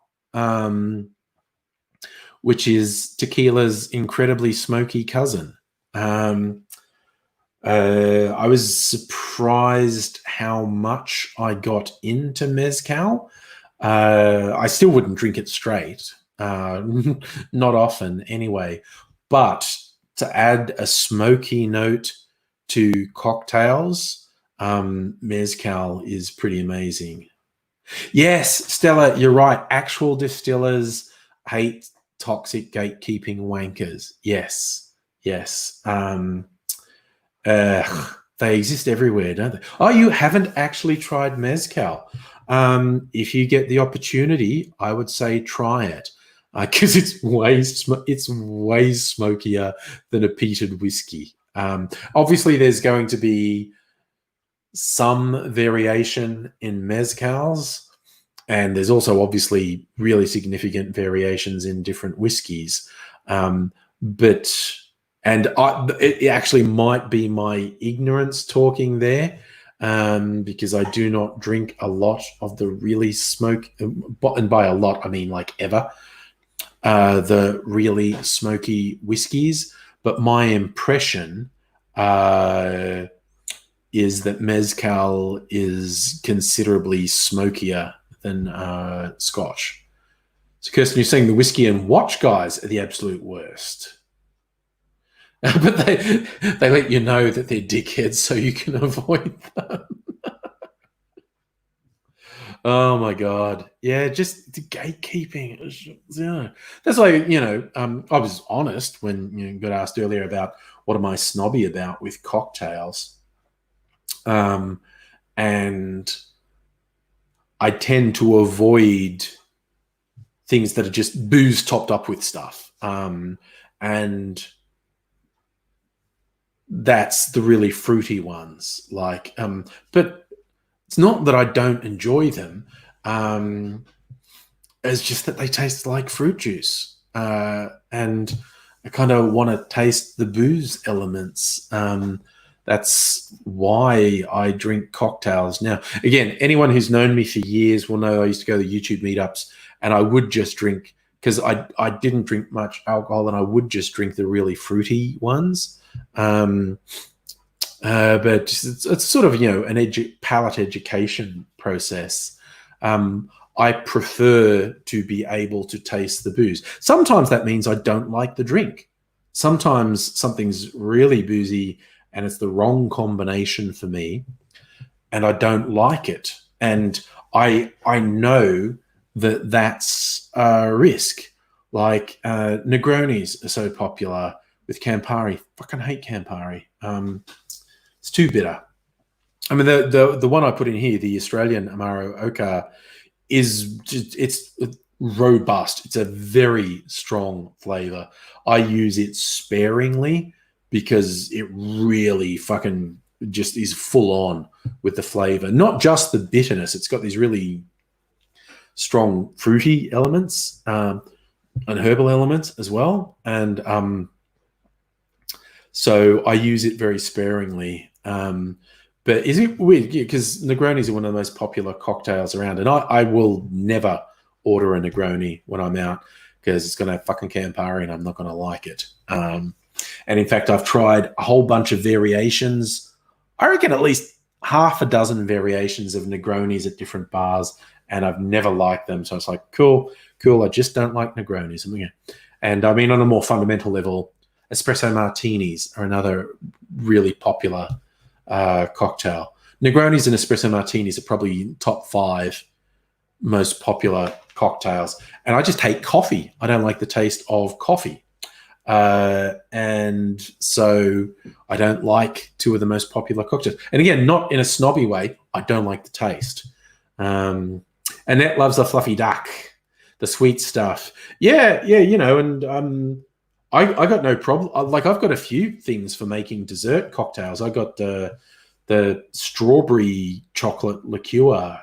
which is tequila's incredibly smoky cousin? I was surprised how much I got into mezcal. I still wouldn't drink it straight, not often anyway. But to add a smoky note to cocktails, mezcal is pretty amazing. Yes, Stella, you're right. Actual distillers hate toxic gatekeeping wankers. Yes, yes. They exist everywhere, don't they? Oh, you haven't actually tried mezcal. If you get the opportunity, I would say try it because it's way smokier than a peated whiskey. Obviously, there's going to be some variation in mezcals, and there's also obviously really significant variations in different whiskeys. It actually might be my ignorance talking there, because I do not drink a lot of the really and by a lot I mean like ever, the really smoky whiskies. But my impression is that mezcal is considerably smokier than Scotch. So, Kirsten, you're saying the whiskey and watch guys are the absolute worst. But they let you know that they're dickheads so you can avoid them. Oh my God. Yeah, just the gatekeeping. Yeah. That's why, I was honest when you got asked earlier about what am I snobby about with cocktails. And I tend to avoid things that are just booze topped up with stuff. And that's the really fruity ones. But it's not that I don't enjoy them. It's just that they taste like fruit juice. And I kind of want to taste the booze elements. That's why I drink cocktails now. Again, anyone who's known me for years will know I used to go to YouTube meetups and I would just drink, because I didn't drink much alcohol, and I would just drink the really fruity ones. But it's sort of, an palate education process. I prefer to be able to taste the booze. Sometimes that means I don't like the drink. Sometimes something's really boozy and it's the wrong combination for me, and I don't like it. And I know that that's a risk. Like Negronis are so popular with Campari. Fucking hate Campari. It's too bitter. I mean, the one I put in here, the Australian Amaro Oka, it's robust. It's a very strong flavor. I use it sparingly because it really fucking just is full on with the flavor. Not just the bitterness. It's got these really strong fruity elements and herbal elements as well. And so I use it very sparingly. But is it weird? Because Negronis are one of the most popular cocktails around. And I will never order a Negroni when I'm out because it's going to have fucking Campari and I'm not going to like it. And in fact, I've tried a whole bunch of variations. I reckon at least half a dozen variations of Negronis at different bars, and I've never liked them. So it's like, cool. I just don't like Negronis. And I mean, on a more fundamental level, espresso martinis are another really popular cocktail. Negronis and espresso martinis are probably top 5 most popular cocktails. And I just hate coffee. I don't like the taste of coffee. And so I don't like 2 of the most popular cocktails. And again, not in a snobby way. I don't like the taste. Annette loves the fluffy duck, the sweet stuff. Yeah, and I got no problem. Like, I've got a few things for making dessert cocktails. I got the strawberry chocolate liqueur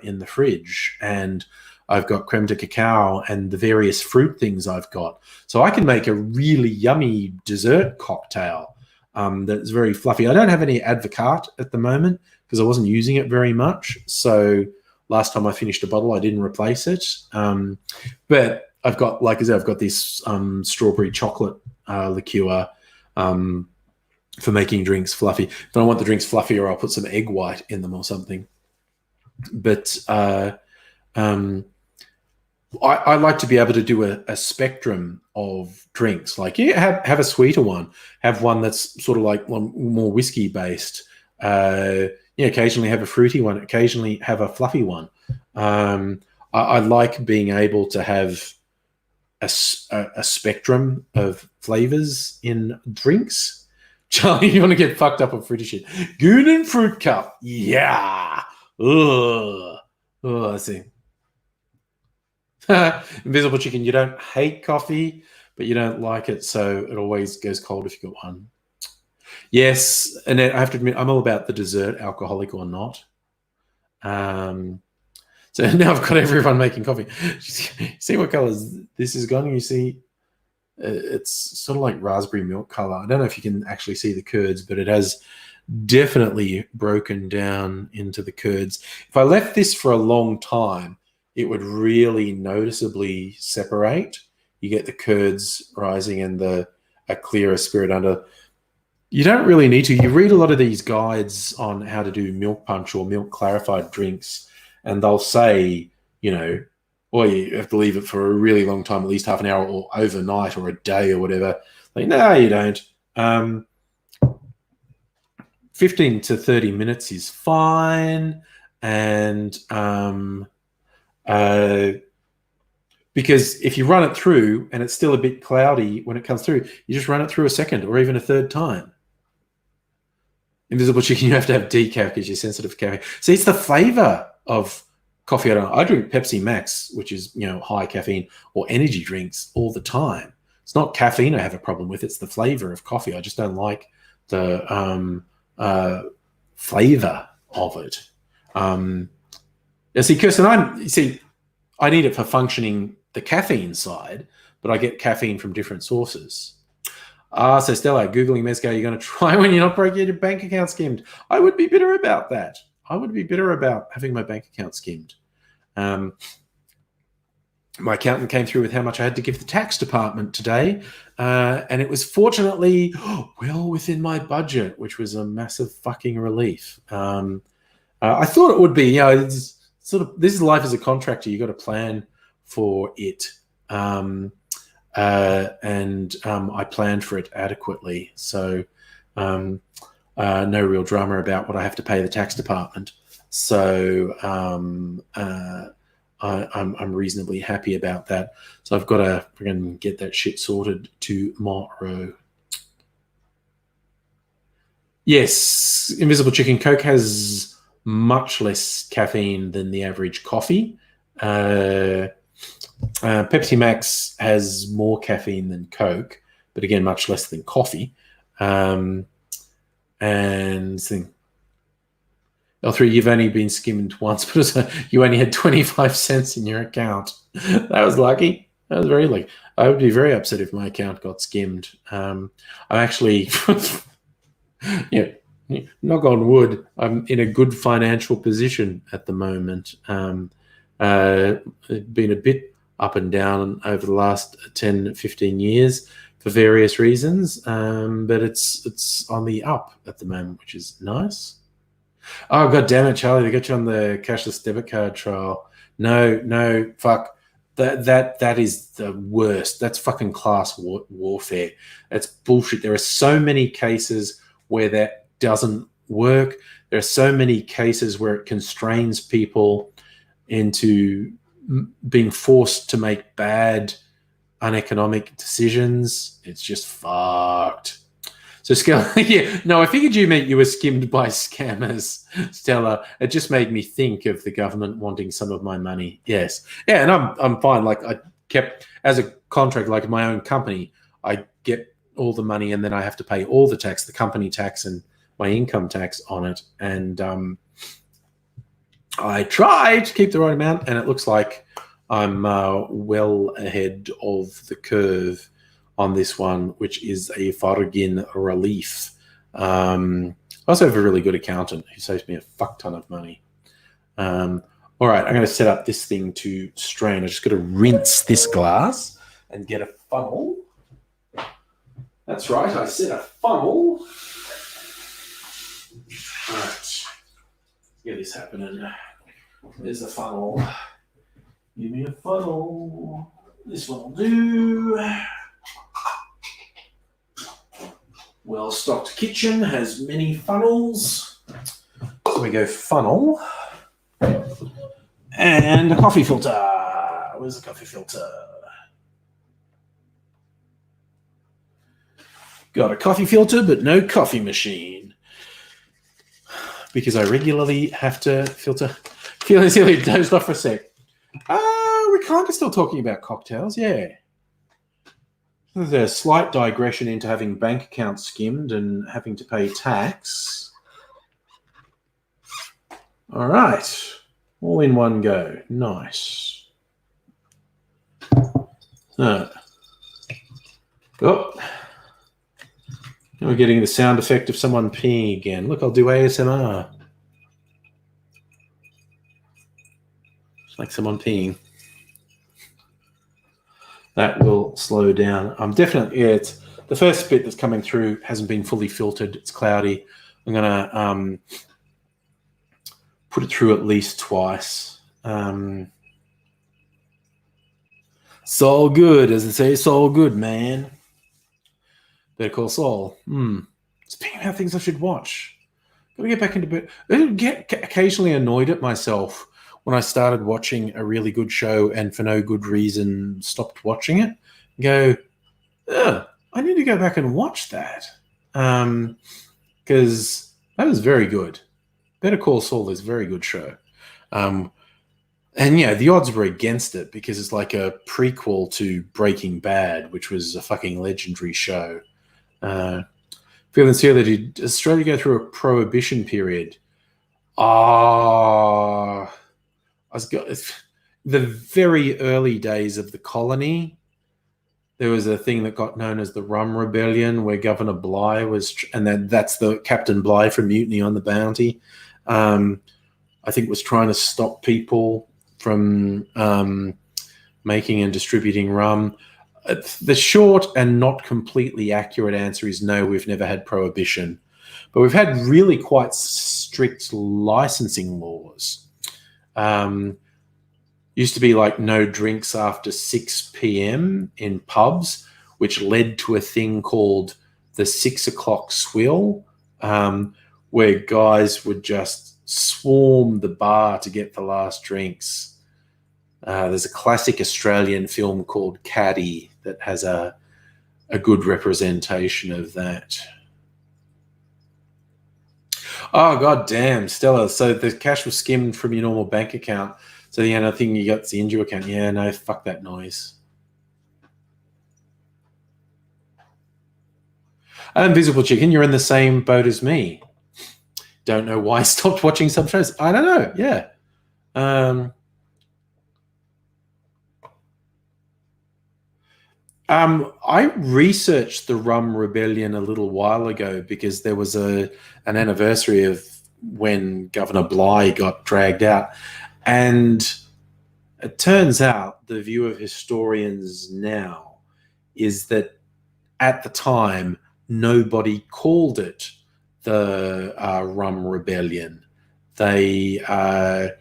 in the fridge, and I've got creme de cacao and the various fruit things I've got. So I can make a really yummy dessert cocktail. that's very fluffy. I don't have any Advocaat at the moment because I wasn't using it very much. So last time I finished a bottle, I didn't replace it. But I've got, like I said, I've got this strawberry chocolate liqueur for making drinks fluffy. If I want the drinks fluffier, I'll put some egg white in them or something. But I like to be able to do a spectrum of drinks. Like, have a sweeter one, have one that's sort of like one more whiskey based. Occasionally have a fruity one, occasionally have a fluffy one. I like being able to have a spectrum of flavors in drinks. Charlie, you want to get fucked up on fruity shit? Goon and fruit cup, yeah. Ugh. Oh, I see. Invisible chicken, you don't hate coffee, but you don't like it, so it always goes cold if you got one. Yes, and I have to admit, I'm all about the dessert, alcoholic or not. So now I've got everyone making coffee. See what colors this is gone? You see, it's sort of like raspberry milk color. I don't know if you can actually see the curds, but it has definitely broken down into the curds. If I left this for a long time, it would really noticeably separate. You get the curds rising and a clearer spirit under. You don't really need to. You read a lot of these guides on how to do milk punch or milk clarified drinks, and they'll say, well, you have to leave it for a really long time, at least half an hour or overnight or a day or whatever. Like, no, you don't. 15 to 30 minutes is fine. And because if you run it through and it's still a bit cloudy when it comes through, you just run it through a second or even a third time. Invisible chicken, you have to have decaf because you're sensitive to caffeine. See, it's the flavor of coffee. I drink Pepsi Max, which is, high caffeine, or energy drinks all the time. It's not caffeine I have a problem with. It's the flavor of coffee. I just don't like the flavor of it. See, Kirsten, I need it for functioning the caffeine side, but I get caffeine from different sources. So Stella, Googling Mezcal, you're going to try when you're not breaking your bank account skimmed. I would be bitter about that. I would be bitter about having my bank account skimmed. My accountant came through with how much I had to give the tax department today, and it was fortunately well within my budget, which was a massive fucking relief. I thought it would be, it's this is life as a contractor. You got to plan for it. And I planned for it adequately. So no real drama about what I have to pay the tax department. So I'm reasonably happy about that. So I've got to freaking get that shit sorted tomorrow. Yes, Invisible Chicken, Coke has much less caffeine than the average coffee. Pepsi Max has more caffeine than Coke, but again, much less than coffee. And L3, you've only been skimmed once, but you only had 25 cents in your account. That was lucky. That was very lucky. I would be very upset if my account got skimmed. I'm actually, knock on wood, I'm in a good financial position at the moment. Been a bit up and down over the last 10, 15 years for various reasons, but it's on the up at the moment, which is nice. Oh, God damn it, Charlie, they got you on the cashless debit card trial. No, fuck. That is the worst. That's fucking class warfare. That's bullshit. There are so many cases where that doesn't work. There are so many cases where it constrains people into being forced to make bad, uneconomic decisions. It's just fucked. So, Stella, I figured you were skimmed by scammers, Stella. It just made me think of the government wanting some of my money. Yes. Yeah, and I'm fine. Like, I kept, as a contract, like my own company, I get all the money and then I have to pay all the tax, the company tax and my income tax on it. And I try to keep the right amount, and it looks like I'm well ahead of the curve on this one, which is a Fargin relief. I also have a really good accountant who saves me a fuck ton of money. All right, I'm going to set up this thing to strain. I just got to rinse this glass and get a funnel. That's right, I said a funnel. All right, get this happening. There's a funnel. Give me a funnel. This one will do. Well-stocked kitchen has many funnels. So we go funnel. And a coffee filter. Where's the coffee filter? Got a coffee filter, but no coffee machine. Because I regularly have to filter. Feeling silly, dozed off for a sec. We're kind of still talking about cocktails, yeah. There's a slight digression into having bank accounts skimmed and having to pay tax. All right. All in one go. Nice. Oh. Now we're getting the sound effect of someone peeing again. Look, I'll do ASMR. It's like someone peeing. That will slow down. I'm definitely, yeah, it's the first bit that's coming through hasn't been fully filtered. It's cloudy. I'm going to put it through at least twice. It's all good, as they say. It's all good, man. Better Call Saul. Speaking of things I should watch, gotta get back into bed. I get occasionally annoyed at myself when I started watching a really good show and for no good reason stopped watching it. Go, I need to go back and watch that because that was very good. Better Call Saul is a very good show. And yeah, the odds were against it because it's like a prequel to Breaking Bad, which was a fucking legendary show. Feeling here that did Australia go through a prohibition period? The very early days of the colony, there was a thing that got known as the Rum Rebellion, where Governor Bligh was, and that's the Captain Bligh from Mutiny on the Bounty. I think was trying to stop people from making and distributing rum. The short and not completely accurate answer is no, we've never had prohibition. But we've had really quite strict licensing laws. Used to be like no drinks after 6 p.m. in pubs, which led to a thing called the 6 o'clock swill, where guys would just swarm the bar to get the last drinks. There's a classic Australian film called Caddy that has a good representation of that. Oh, god damn, Stella. So the cash was skimmed from your normal bank account. So the only thing you got is the Inju account. Yeah, no, fuck that noise. Invisible Chicken, you're in the same boat as me. Don't know why I stopped watching some shows. I don't know. Yeah. I researched the Rum Rebellion a little while ago because there was an anniversary of when Governor Bligh got dragged out. And it turns out the view of historians now is that at the time, nobody called it the Rum Rebellion. That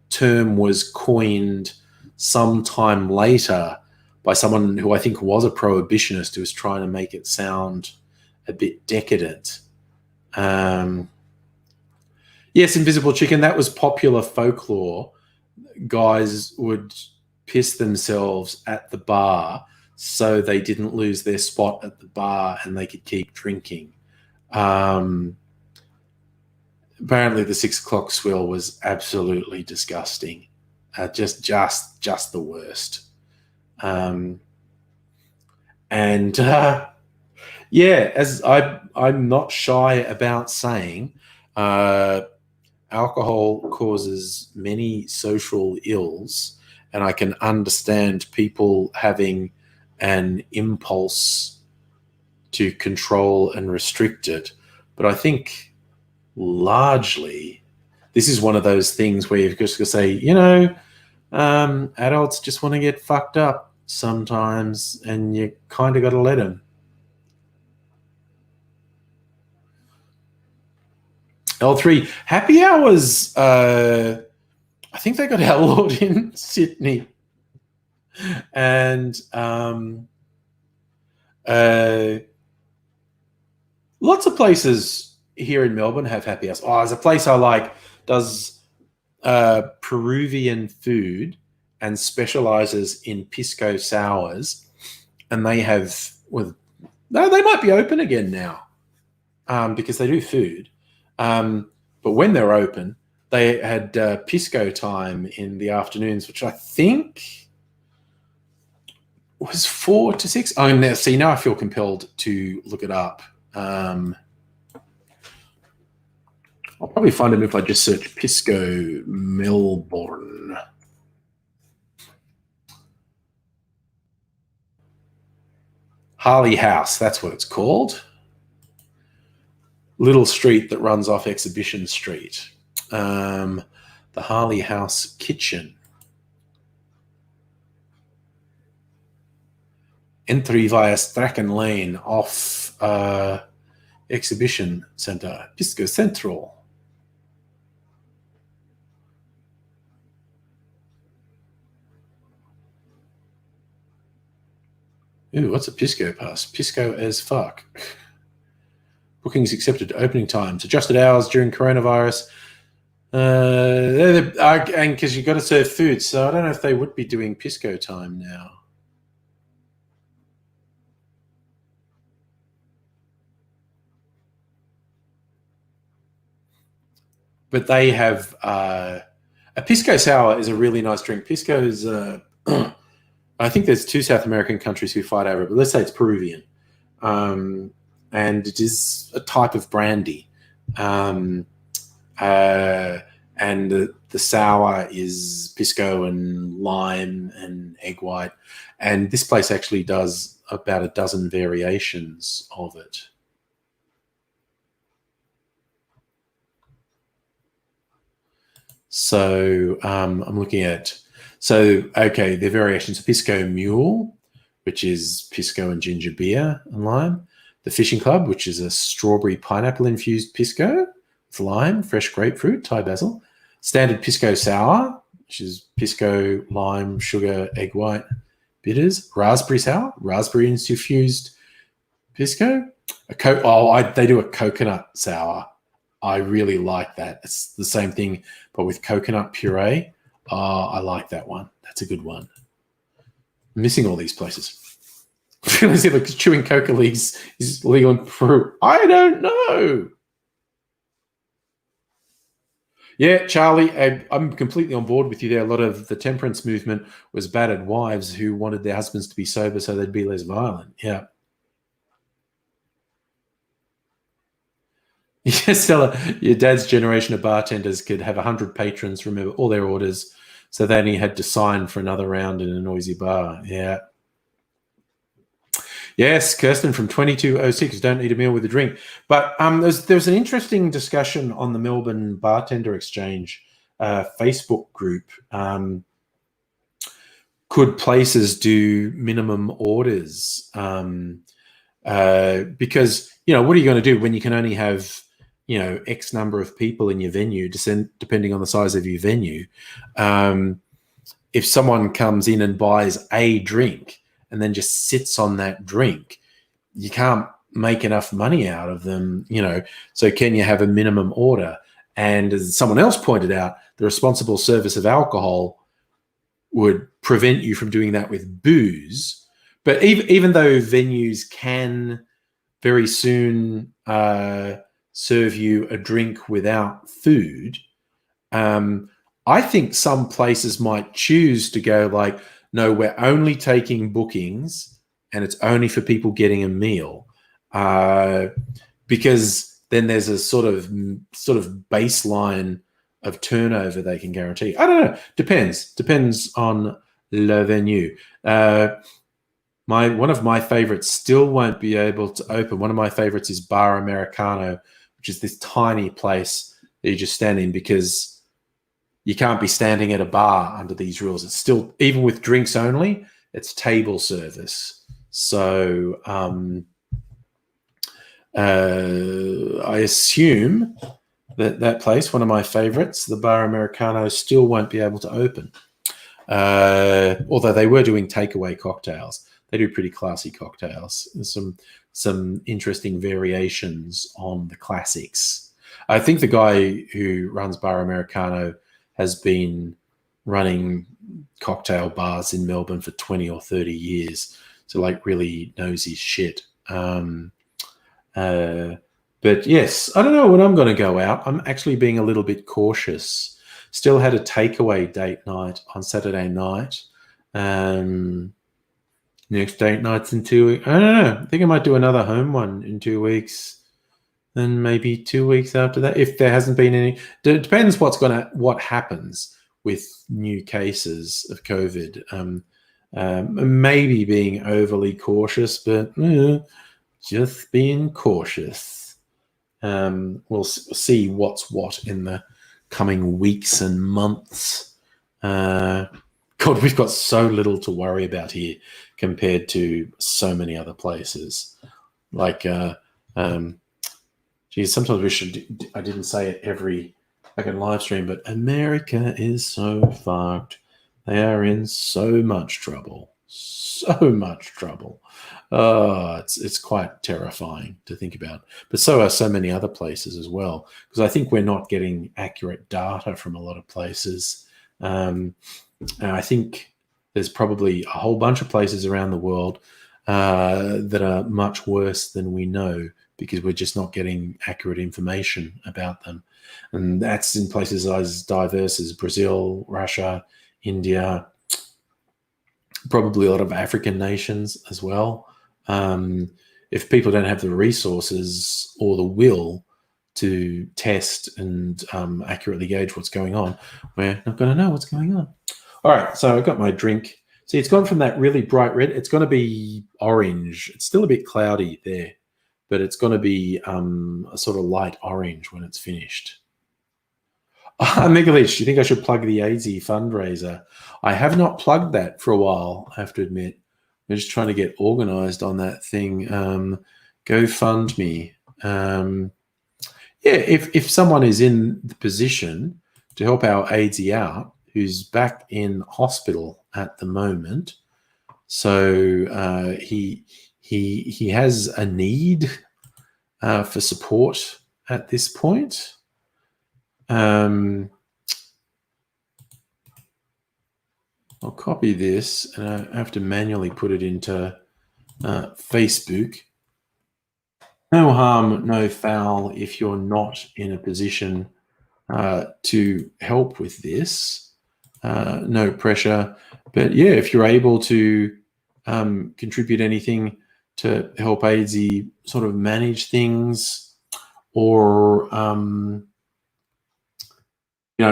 term was coined sometime later by someone who I think was a prohibitionist who was trying to make it sound a bit decadent. Yes, Invisible Chicken, that was popular folklore. Guys would piss themselves at the bar so they didn't lose their spot at the bar and they could keep drinking. Apparently the 6 o'clock swill was absolutely disgusting. Just the worst. Yeah, as I'm not shy about saying, alcohol causes many social ills, and I can understand people having an impulse to control and restrict it. But I think largely this is one of those things where you've just got to say, adults just want to get fucked up sometimes, and you kind of got to let them. L3 happy hours. I think they got outlawed in Sydney, and lots of places here in Melbourne have happy hours. Oh, there's a place I like, does Peruvian food and specializes in pisco sours, and they have they might be open again now because they do food. But when they're open, they had pisco time in the afternoons, which I think was 4 to 6. Oh, now, see, now I feel compelled to look it up. I'll probably find them if I just search Pisco Melbourne. Harley House, that's what it's called. Little street that runs off Exhibition Street. The Harley House Kitchen. Entry via Strachan Lane off Exhibition Centre, Pisco Central. Ooh, what's a Pisco pass? Pisco as fuck. Bookings accepted. Opening times. Adjusted hours during coronavirus. And because you've got to serve food, so I don't know if they would be doing Pisco time now. But they have a Pisco sour is a really nice drink. Pisco is, I think there's 2 South American countries who fight over it, but let's say it's Peruvian. And it is a type of brandy. And the sour is pisco and lime and egg white. And this place actually does about a dozen variations of it. So I'm looking at, okay, the variations of Pisco Mule, which is pisco and ginger beer and lime. The Fishing Club, which is a strawberry pineapple infused pisco with lime, fresh grapefruit, Thai basil. Standard Pisco Sour, which is pisco, lime, sugar, egg white, bitters. Raspberry Sour, raspberry infused pisco. They do a coconut sour. I really like that. It's the same thing, but with coconut puree. I like that one. That's a good one. I'm missing all these places. I feel as if chewing coca leaves is legal in Peru. I don't know. Yeah, Charlie, I'm completely on board with you there. A lot of the temperance movement was battered wives who wanted their husbands to be sober so they'd be less violent. Yeah. Yes, Stella, your dad's generation of bartenders could have 100 patrons remember all their orders, so they only had to sign for another round in a noisy bar. Yeah. Yes, Kirsten from 2206, don't need a meal with a drink. But there's an interesting discussion on the Melbourne Bartender Exchange Facebook group. Could places do minimum orders? Because, what are you going to do when you can only have, X number of people in your venue, depending on the size of your venue? If someone comes in and buys a drink and then just sits on that drink, you can't make enough money out of them, So can you have a minimum order? And as someone else pointed out, the responsible service of alcohol would prevent you from doing that with booze. But even though venues can very soon serve you a drink without food, I think some places might choose to go like, no, we're only taking bookings and it's only for people getting a meal, because then there's a sort of baseline of turnover they can guarantee. I don't know. Depends on le venue. One of my favorites still won't be able to open. One of my favorites is Bar Americano, which is this tiny place that you just stand in because you can't be standing at a bar under these rules. It's still, even with drinks only, it's table service. So I assume that place, one of my favorites, the Bar Americano, still won't be able to open. Although they were doing takeaway cocktails. They do pretty classy cocktails. There's some interesting variations on the classics. I think the guy who runs Bar Americano has been running cocktail bars in Melbourne for 20 or 30 years. So like really knows his shit. But yes, I don't know when I'm going to go out. I'm actually being a little bit cautious. Still had a takeaway date night on Saturday night. Next date night's in 2 weeks. I don't know. I think I might do another home one in 2 weeks. Then maybe 2 weeks after that, if there hasn't been any. It depends what happens with new cases of COVID. Maybe being overly cautious, but just being cautious. We'll see what's what in the coming weeks and months. God, we've got so little to worry about here compared to so many other places. Like, geez, sometimes we should. I didn't say it every fucking live stream, but America is so fucked. They are in so much trouble. So much trouble. It's quite terrifying to think about. But so are so many other places as well, because I think we're not getting accurate data from a lot of places. And I think there's probably a whole bunch of places around the world that are much worse than we know because we're just not getting accurate information about them. And that's in places as diverse as Brazil, Russia, India, probably a lot of African nations as well. If people don't have the resources or the will to test and accurately gauge what's going on, we're not going to know what's going on. All right, so I've got my drink. See, it's gone from that really bright red. It's going to be orange. It's still a bit cloudy there, but it's going to be a sort of light orange when it's finished. Megalich, do you think I should plug the AZ fundraiser? I have not plugged that for a while, I have to admit. I'm just trying to get organized on that thing. GoFundMe. Yeah, if someone is in the position to help our AZ out, who's back in hospital at the moment, so he has a need for support at this point. I'll copy this and I have to manually put it into Facebook. No harm, no foul if you're not in a position to help with this. No pressure. But yeah, if you're able to contribute anything to help AZ sort of manage things, or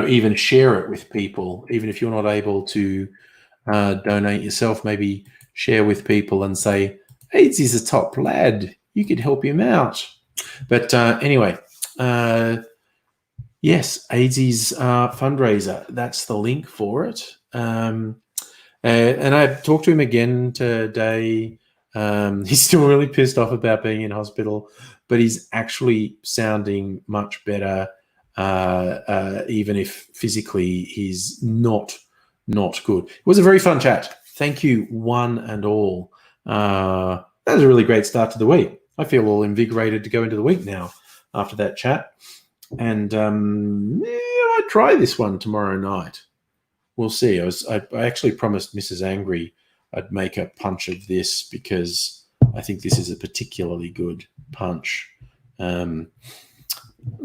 even share it with people, even if you're not able to donate yourself, maybe share with people and say, AIDS is a top lad, you could help him out. But anyway, yes, AZ's fundraiser, that's the link for it. And I talked to him again today. He's still really pissed off about being in hospital, but he's actually sounding much better, even if physically he's not good. It was a very fun chat. Thank you, one and all. That was a really great start to the week. I feel all invigorated to go into the week now after that chat. And I might try this one tomorrow night. We'll see. I actually promised Mrs. Angry I'd make a punch of this because I think this is a particularly good punch. I'm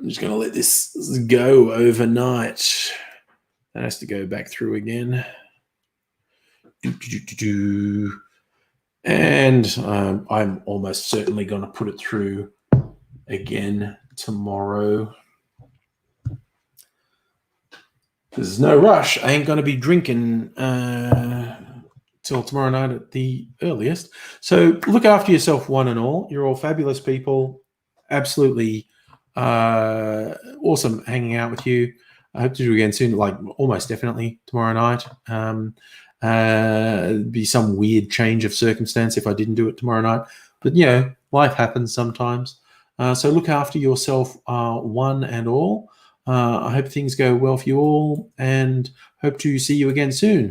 just going to let this go overnight. That has to go back through again. And I'm almost certainly going to put it through again tomorrow. There's no rush. I ain't going to be drinking till tomorrow night at the earliest. So look after yourself, one and all. You're all fabulous people. Absolutely awesome hanging out with you. I hope to do it again soon, like almost definitely tomorrow night. Be some weird change of circumstance if I didn't do it tomorrow night. But, life happens sometimes. So look after yourself, one and all. I hope things go well for you all, and hope to see you again soon.